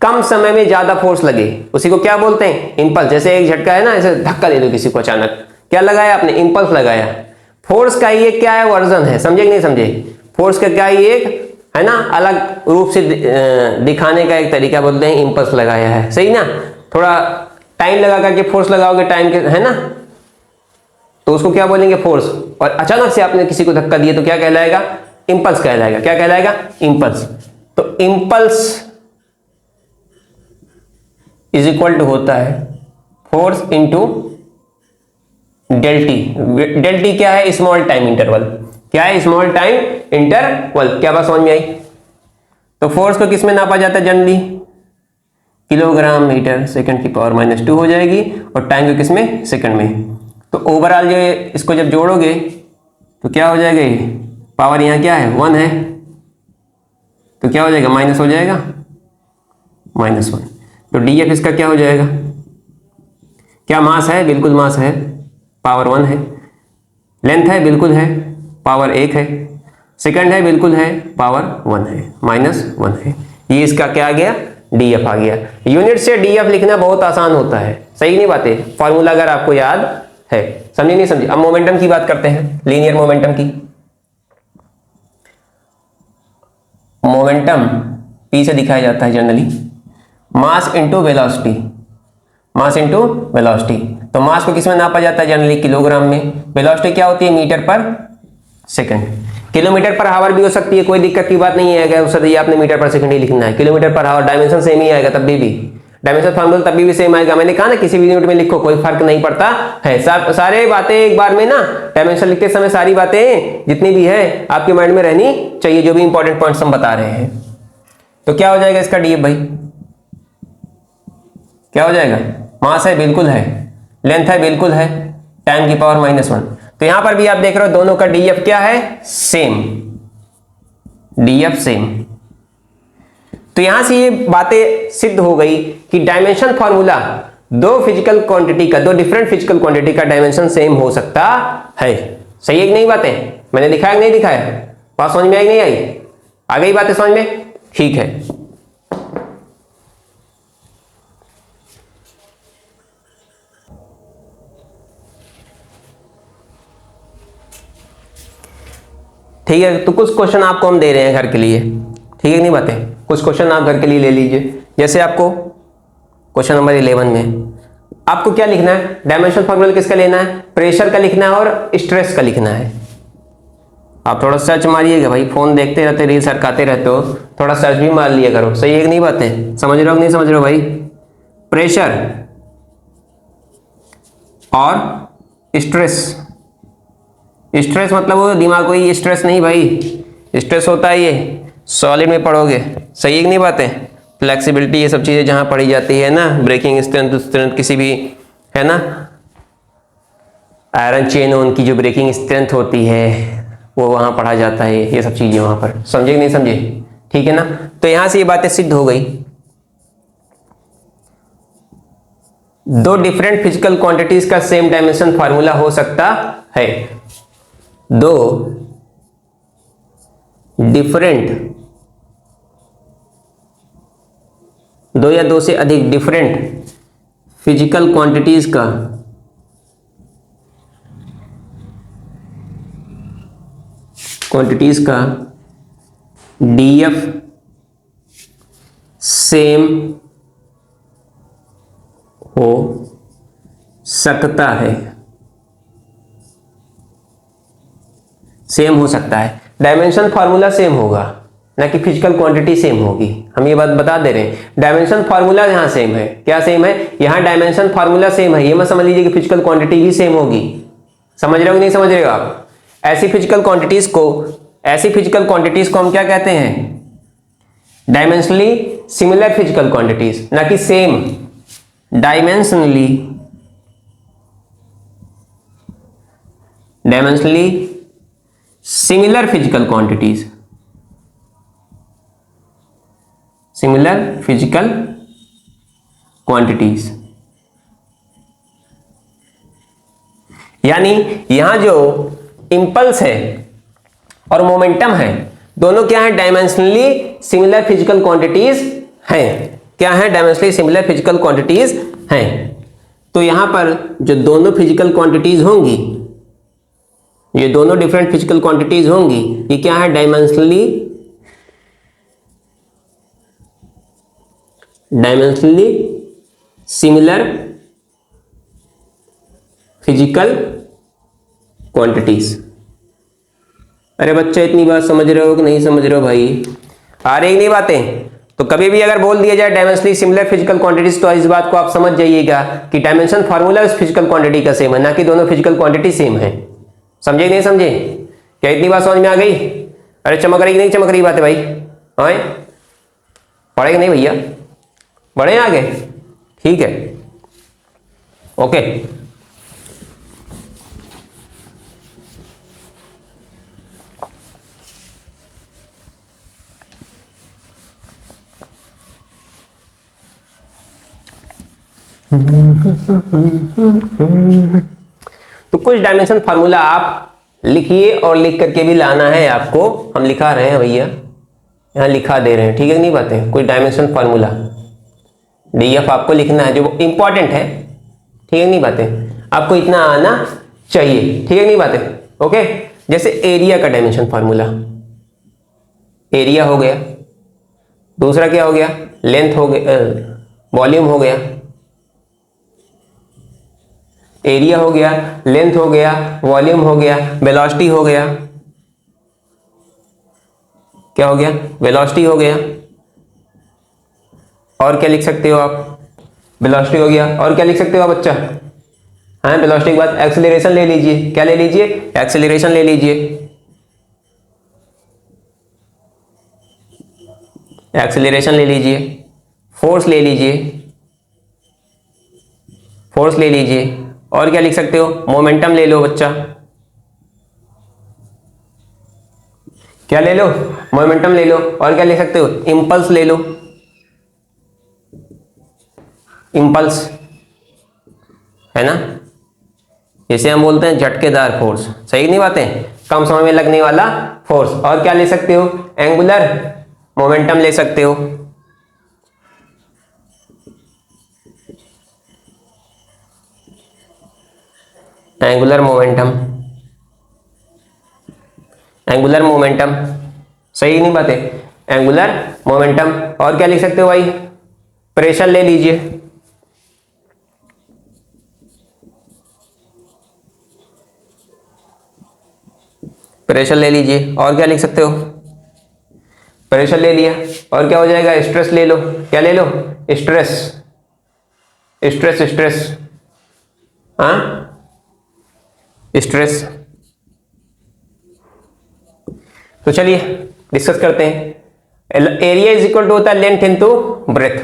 कम समय में ज्यादा फोर्स लगे उसी को क्या बोलते हैं, इंपल्स। जैसे एक झटका है ना, ऐसे धक्का दे दो किसी को अचानक, क्या लगाया आपने, इंपल्स लगाया। फोर्स का ही एक क्या है, वर्जन है, समझे कि नहीं समझे। फोर्स का क्या ही एक है ना, अलग रूप से दिखाने का एक तरीका बोलते हैं, इंपल्स लगाया है, सही ना। थोड़ा टाइम लगा करके फोर्स लगाओगे, टाइम के है ना, तो उसको क्या बोलेंगे, फोर्स। और अचानक से आपने किसी को धक्का दिया तो क्या कहलाएगा, इंपल्स कहलाएगा। क्या कहलाएगा, इंपल्स। तो इंपल्स इज इक्वल टू होता है force into del T. Del T क्या है? Small time interval. क्या है? Small time interval. क्या बात समझ में आई? तो फोर्स को किस में नापा जाता है जनरली? किलोग्राम मीटर सेकंड की पावर -2 हो जाएगी, और टाइम को किस में? सेकंड में। तो ओवरऑल जो इसको जब जोड़ोगे तो क्या हो जाएगा? ये पावर यहाँ क्या है? 1 है, तो क्या हो जाएगा? माइनस हो जाएगा, -1। तो डी एफ इसका क्या हो जाएगा? क्या मास है? बिल्कुल मास है, पावर 1 है। लेंथ है? बिल्कुल है, पावर 1 है। सेकंड है? बिल्कुल है, पावर 1 है, -1 है। ये इसका क्या आ गया? डी एफ आ गया। यूनिट से डी एफ लिखना बहुत आसान होता है, सही नहीं बातें? फॉर्मूला अगर आपको याद है, समझे नहीं समझे? अब मोमेंटम की बात करते हैं, लीनियर मोमेंटम की। मोमेंटम पी से दिखाया जाता है generally, mass into velocity. Mass into velocity. तो मास को किस में नापा जाता है जनरली? किलोग्राम में। वेलोसिटी क्या होती है? मीटर पर सेकंड। किलोमीटर पर आवर भी हो सकती है, कोई दिक्कत की बात नहीं है। अगर उससे आपने मीटर पर सेकंड ही लिखना है, kilometre per hour dimension same ही आएगा, तब भी डायमेंशन फार्मूला तभी भी सेम आएगा। मैंने कहा ना, किसी भी यूनिट में लिखो, कोई फर्क नहीं पड़ता है। सारे बातें एक बार में ना, डायमेंशन लिखते समय सारी बातें जितनी भी है आपके माइंड में रहनी चाहिए, जो भी इंपॉर्टेंट पॉइंट्स हम बता रहे हैं। तो क्या हो जाएगा इसका डीएफ भाई? क्या हो जाएगा? मास है? बिल्कुल है। लेंथ है? बिल्कुल है। टाइम की पावर -1। तो यहां पर भी आप देख रहे हो दोनों का डीएफ क्या है? सेम। DF same. तो यहां से ये बातें सिद्ध हो गई कि डायमेंशन फॉर्मूला दो फिजिकल क्वांटिटी का, दो डिफरेंट फिजिकल क्वांटिटी का डायमेंशन सेम हो सकता है। सही है कि नहीं बातें? मैंने दिखाया कि नहीं दिखाया? बात समझ में आई नहीं आई? आ गई बातें समझ में? ठीक है। ठीक है, तो कुछ क्वेश्चन आपको हम दे रहे हैं घर के लिए, ठीक है कि नहीं बातें? कुछ क्वेश्चन आप घर के लिए ले लीजिए। जैसे आपको क्वेश्चन नंबर 11 में आपको क्या लिखना है? डायमेंशन फॉर्मूला किसका लेना है? प्रेशर का लिखना है और स्ट्रेस का लिखना है। आप थोड़ा सर्च मारिएगा भाई, फोन देखते रहते, रील सरकाते रहते हो, थोड़ा सर्च भी मार लिया करो। सही है कि नहीं बातें? समझ रहे हो कि नहीं समझ रहे हो भाई? प्रेशर और स्ट्रेस। स्ट्रेस मतलब वो दिमाग को ही स्ट्रेस नहीं भाई, स्ट्रेस होता है ये सॉलिड में पढ़ोगे। सही है कि नहीं बातें? फ्लेक्सिबिलिटी, ये सब चीजें जहां पढ़ी जाती है ना, ब्रेकिंग स्ट्रेंथ किसी भी, है ना, आयरन चेन उनकी जो ब्रेकिंग स्ट्रेंथ होती है वो वहां पढ़ा जाता है। ये सब चीजें वहां पर, समझे कि नहीं समझे? ठीक है ना? तो यहां से ये बातें सिद्ध हो गई, दो डिफरेंट फिजिकल क्वांटिटीज का सेम डायमेंशन फार्मूला हो सकता है। दो डिफरेंट, दो या दो से अधिक डिफरेंट फिजिकल क्वांटिटीज का डीएफ सेम हो सकता है। सेम हो सकता है, डायमेंशन फार्मूला सेम होगा, ना कि फिजिकल क्वांटिटी सेम होगी। हम ये बात बता दे रहे हैं, डायमेंशन फार्मूला यहां सेम है। क्या सेम है? यहां डायमेंशन फार्मूला सेम है। ये मत समझ लीजिए कि फिजिकल क्वांटिटी भी सेम होगी। समझ रहे हो कि नहीं समझ रहे हो आप? ऐसी फिजिकल क्वांटिटीज को हम क्या कहते हैं? डायमेंशनली सिमिलर फिजिकल क्वांटिटीज, ना कि same. Dimensionally similar physical quantities, similar physical quantities, यानी यहां जो इंपल्स है और मोमेंटम है, दोनों क्या है? डायमेंशनली सिमिलर फिजिकल क्वांटिटीज हैं। क्या है? डायमेंशनली सिमिलर फिजिकल क्वांटिटीज हैं। तो यहां पर जो दोनों फिजिकल क्वांटिटीज होंगी, ये दोनों डिफरेंट फिजिकल क्वांटिटीज होंगी, ये क्या है? Dimensionally similar physical quantities. अरे बच्चे, इतनी बात समझ रहे हो कि नहीं समझ रहे हो भाई? आ रही नहीं बातें? तो कभी भी अगर बोल दिया जाए डायमेंशनली सिमिलर फिजिकल क्वांटिटीज, तो इस बात को आप समझ जाइएगा कि डायमेंशन फार्मूला उस फिजिकल क्वांटिटी का सेम है, ना कि दोनों फिजिकल क्वांटिटी सेम है। समझे नहीं समझे? क्या इतनी बात समझ में आ गई? अरे चमक रही कि नहीं चमक रही बात है भाई? हाँ पढ़ेगा नहीं भैया? बढ़े आगे? ठीक है, ओके। तो कुछ डायमेंशन फार्मूला आप लिखिए और लिख करके भी लाना है आपको। हम लिखा रहे हैं भैया, यहाँ लिखा दे रहे हैं, ठीक है नहीं बातें? कुछ डायमेंशन फार्मूला डीएफ आपको लिखना है, जो इंपॉर्टेंट है, ठीक है नहीं बातें? आपको इतना आना चाहिए, ठीक है नहीं बातें? ओके। जैसे एरिया का डायमेंशन फार्मूला, एरिया हो गया, दूसरा क्या हो गया? लेंथ हो गया, वॉल्यूम हो गया, एरिया हो गया, लेंथ हो गया, वॉल्यूम हो गया, वेलोसिटी हो गया। क्या हो गया? वेलोसिटी हो गया। और क्या लिख सकते हो आप? वेलोसिटी हो गया। और क्या लिख सकते हो आप बच्चा? हाँ, वेलोसिटी के बाद एक्सेलरेशन ले लीजिए। क्या ले लीजिए? एक्सेलरेशन ले लीजिए। एक्सेलरेशन ले लीजिए। फोर्स ले लीजिए, फोर्स ले लीजिए। और क्या लिख सकते हो? मोमेंटम ले लो बच्चा। क्या ले लो? मोमेंटम ले लो। और क्या ले सकते हो? इंपल्स ले लो, इंपल्स, है ना? जैसे हम बोलते हैं झटकेदार फोर्स, सही नहीं बातें? कम समय में लगने वाला फोर्स। और क्या ले सकते हो? एंगुलर मोमेंटम ले सकते हो। एंगुलर मोमेंटम, एंगुलर मोमेंटम, सही नहीं बात है? Angular momentum. और क्या लिख सकते हो भाई? प्रेशर ले लीजिए, प्रेशर ले लीजिए। और क्या लिख सकते हो? प्रेशर ले लिया। और क्या हो जाएगा? स्ट्रेस ले लो। क्या ले लो? स्ट्रेस, स्ट्रेस, स्ट्रेस, हाँ स्ट्रेस। तो चलिए डिस्कस करते हैं। एरिया इज इक्वल टू होता है लेंथ इनटू ब्रेथ।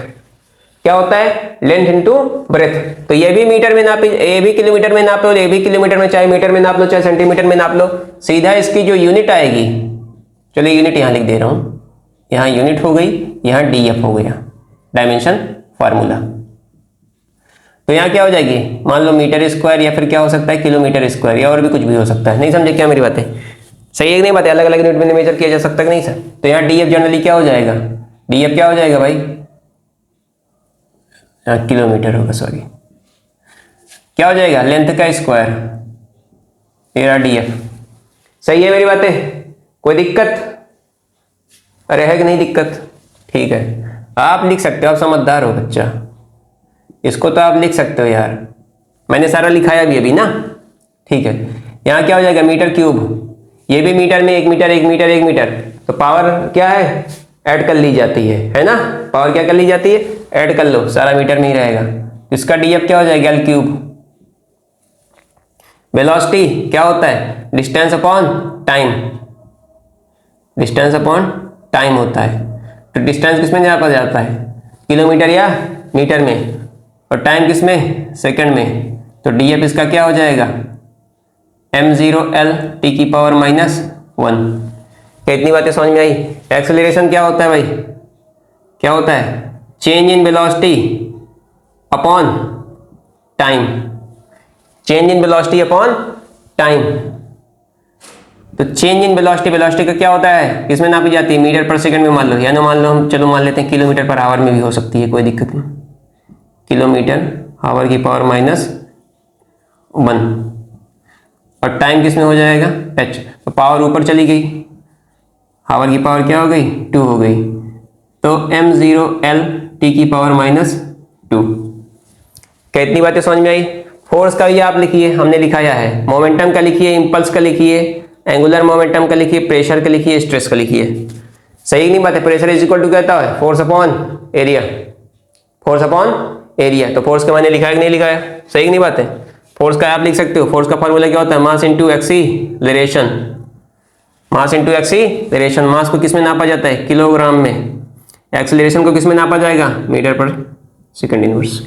क्या होता है? Length into breadth. तो ये भी मीटर में नापी, ये भी किलोमीटर में नाप लो, ये भी किलोमीटर में, चाहे मीटर में नाप लो चाहे सेंटीमीटर में नाप लो, सीधा इसकी जो यूनिट आएगी, चलिए यूनिट यहां लिख दे रहा हूं, यहां यूनिट हो गई, यहां डीएफ हो गया, डायमेंशन फार्मूला। तो यहाँ क्या हो जाएगी? मान लो मीटर स्क्वायर, या फिर क्या हो सकता है? किलोमीटर स्क्वायर, या और भी कुछ भी हो सकता है। नहीं समझे क्या मेरी बातें? सही है कि नहीं बातें? अलग अलग यूनिट में मेजर किया जा सकता है कि नहीं सर? तो यहाँ डीएफ जनरली क्या हो जाएगा? डीएफ क्या हो जाएगा भाई? किलोमीटर होगा, सॉरी। क्या हो जाएगा? लेंथ का स्क्वायर, मेरा डीएफ। सही है मेरी बातें? कोई दिक्कत? अरे है कि नहीं दिक्कत? ठीक है, आप लिख सकते हो, आप समझदार हो बच्चा, इसको तो आप लिख सकते हो यार, मैंने सारा लिखाया भी अभी ना। ठीक है, यहाँ क्या हो जाएगा? Metre cube. ये भी मीटर में 1 मीटर 1 मीटर 1 मीटर, तो पावर क्या है? ऐड कर ली जाती है ना? पावर क्या कर ली जाती है? ऐड कर लो, सारा मीटर में ही रहेगा। इसका डीएफ क्या हो जाएगा? L cube. वेलोसिटी क्या होता है? Distance upon time, distance upon time होता है। तो डिस्टेंस किसमें जाता है? किलोमीटर या मीटर में, और टाइम किसमें? सेकंड में। तो डीएफ इसका क्या हो जाएगा? m0l t की पावर -1। क्या इतनी बातें समझ में आई? एक्सेलरेशन क्या होता है भाई? क्या होता है? Change in velocity upon time, change in velocity upon time. तो चेंज इन वेलोसिटी, वेलोसिटी का क्या होता है? किसमें नापी जाती है? मीटर पर सेकंड में मान लो, या ना मान लो हम, चलो मान लेते हैं किलोमीटर पर आवर में भी हो सकती है, कोई दिक्कत नहीं। किलोमीटर आवर की पावर -1, और टाइम किसमें हो जाएगा? h। तो पावर ऊपर चली गई, आवर की पावर क्या हो गई? 2 हो गई। तो m0l t की पावर -2। क्या इतनी बातें समझ में आई? फोर्स का भी आप लिखिए, हमने लिखाया है। मोमेंटम का लिखिए, इंपल्स का लिखिए, एंगुलर मोमेंटम का लिखिए, प्रेशर का लिखिए, स्ट्रेस का लिखिए। सही नहीं बात है। प्रेशर इज इक्वल टू क्या होता है, force upon area, force upon area. तो फोर्स का मैंने लिखा है कि नहीं लिखा है, सही नहीं बात है। फोर्स का आप लिख सकते हो, फोर्स का फॉर्मूला क्या होता है, mass into acceleration, mass into acceleration. Mass को किस में नापा जाता है, किलोग्राम में। एक्सीलरेशन को किस में नापा जाएगा, मीटर पर सेकंड इनवर्स।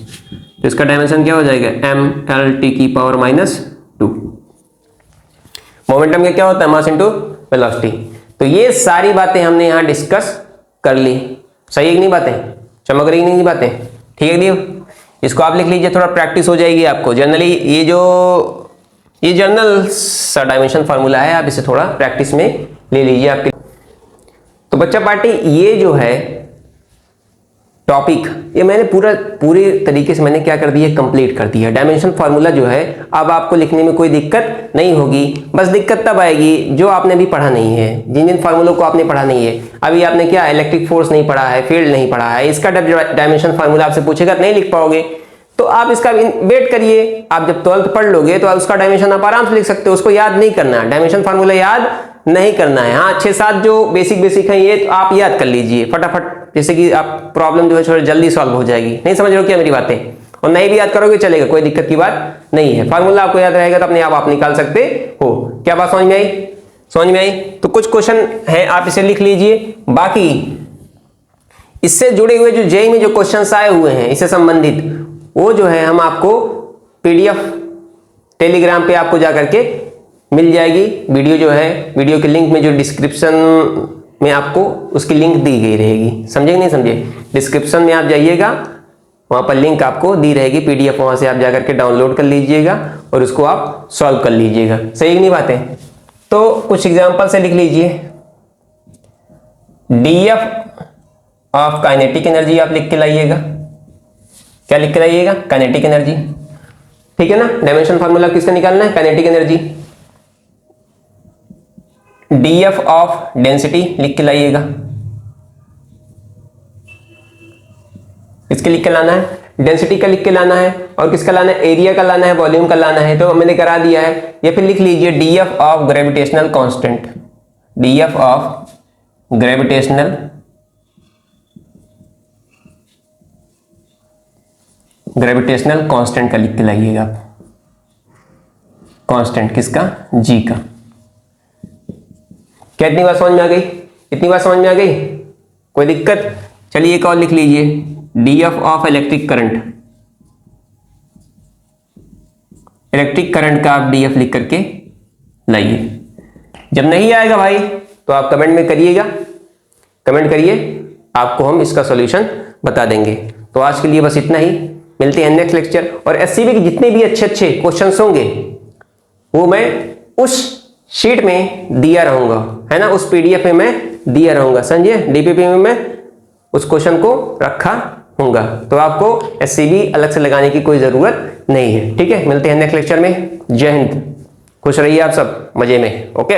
तो इसका डायमेंशन क्या हो जाएगा, mLt की पावर -2। मोमेंटम का क्या होता है, मास इंटू वेलोसिटी। तो ये सारी बातें हमने यहाँ डिस्कस कर ली। सही है कि नहीं बातें, चमक रही नहीं बातें, ठीक है नहीं। इसको आप लिख लीजिए, थोड़ा प्रैक्टिस हो जाएगी आपको। जनरली ये जनरल सा डायमेंशन फार्मूला है, आप इसे थोड़ा प्रैक्टिस में ले लीजिए आपके। तो बच्चा पार्टी ये जो है टॉपिक, ये मैंने पूरे तरीके से मैंने क्या कर दिया, कंप्लीट कर दिया। डायमेंशन फार्मूला जो है अब आपको लिखने में कोई दिक्कत नहीं होगी। बस दिक्कत तब आएगी जो आपने अभी पढ़ा नहीं है, जिन फार्मूलों को आपने पढ़ा नहीं है। अभी आपने क्या, इलेक्ट्रिक फोर्स नहीं पढ़ा है, फील्ड नहीं पढ़ा है, इसका डायमेंशन फार्मूला आपसे पूछेगा नहीं लिख पाओगे। तो आप इसका वेट करिए, आप जब 12th पढ़ लोगे तो उसका डायमेंशन आप आराम से लिख सकते हो। उसको याद नहीं करना है, डायमेंशन फार्मूला याद नहीं करना है। हाँ 6-7 जो बेसिक है ये तो आप याद कर लीजिए फटाफट, जैसे कि आप प्रॉब्लम जो है थोड़ी जल्दी सॉल्व हो जाएगी। नहीं समझ रहे हो क्या मेरी बातें, और नहीं भी याद करोगे चलेगा, कोई दिक्कत की बात नहीं है। फार्मूला आपको याद रहेगा तो अपने आप निकाल सकते हो। क्या बात समझ में आई, समझ में आई। तो कुछ क्वेश्चन है आप इसे लिख लीजिए। बाकी इससे जुड़े हुए जो जेईई में जो क्वेश्चन आए हुए हैं इससे संबंधित, वो जो है हम आपको पीडीएफ टेलीग्राम पे आपको जा करके मिल जाएगी। वीडियो जो है, वीडियो के लिंक में जो डिस्क्रिप्शन में आपको उसकी लिंक दी गई रहेगी। समझे कि नहीं समझे, डिस्क्रिप्शन में आप जाइएगा, वहां पर लिंक आपको दी रहेगी पीडीएफ, वहां से आप जाकर के डाउनलोड कर लीजिएगा और उसको आप सॉल्व कर लीजिएगा। सही कि नहीं बातें। तो कुछ एग्जांपल से लिख लीजिए। डीएफ ऑफ काइनेटिक एनर्जी आप लिख के लाइएगा। क्या लिख के लाइएगा, काइनेटिक एनर्जी, ठीक है ना। डायमेंशन फार्मूला किसका निकालना है, kinetic energy. DF of density लिख के लाइएगा, इसके लिख के लाना है, डेंसिटी का लिख के लाना है, और किसका लाना है, एरिया का लाना है, वॉल्यूम का लाना है। तो मैंने करा दिया है। या फिर लिख लीजिए DF of gravitational constant, DF of gravitational constant का लिख के लाइएगा आप। कांस्टेंट किसका, जी का। क्या इतनी बात समझ में आ गई, इतनी बात समझ में आ गई, कोई दिक्कत। चलिए एक और लिख लीजिए, DF of electric current. Electric current का आप डीएफ लिख करके लाइए। जब नहीं आएगा भाई तो आप कमेंट में करिएगा, कमेंट करिए, आपको हम इसका सॉल्यूशन बता देंगे। तो आज के लिए बस इतना ही, मिलते हैं नेक्स्ट लेक्चर। और एससीबी के जितने भी अच्छे क्वेश्चंस होंगे वो मैं उस शीट में दिया रहूंगा, है ना, उस पीडीएफ में मैं दिया रहूंगा, समझिए। डीपीपी में मैं उस क्वेश्चन को रखा हूंगा, तो आपको एससीबी अलग से लगाने की कोई जरूरत नहीं है, ठीक है। मिलते हैं नेक्स्ट लेक्चर में। जय हिंद, खुश रहिए आप सब मजे में, ओके।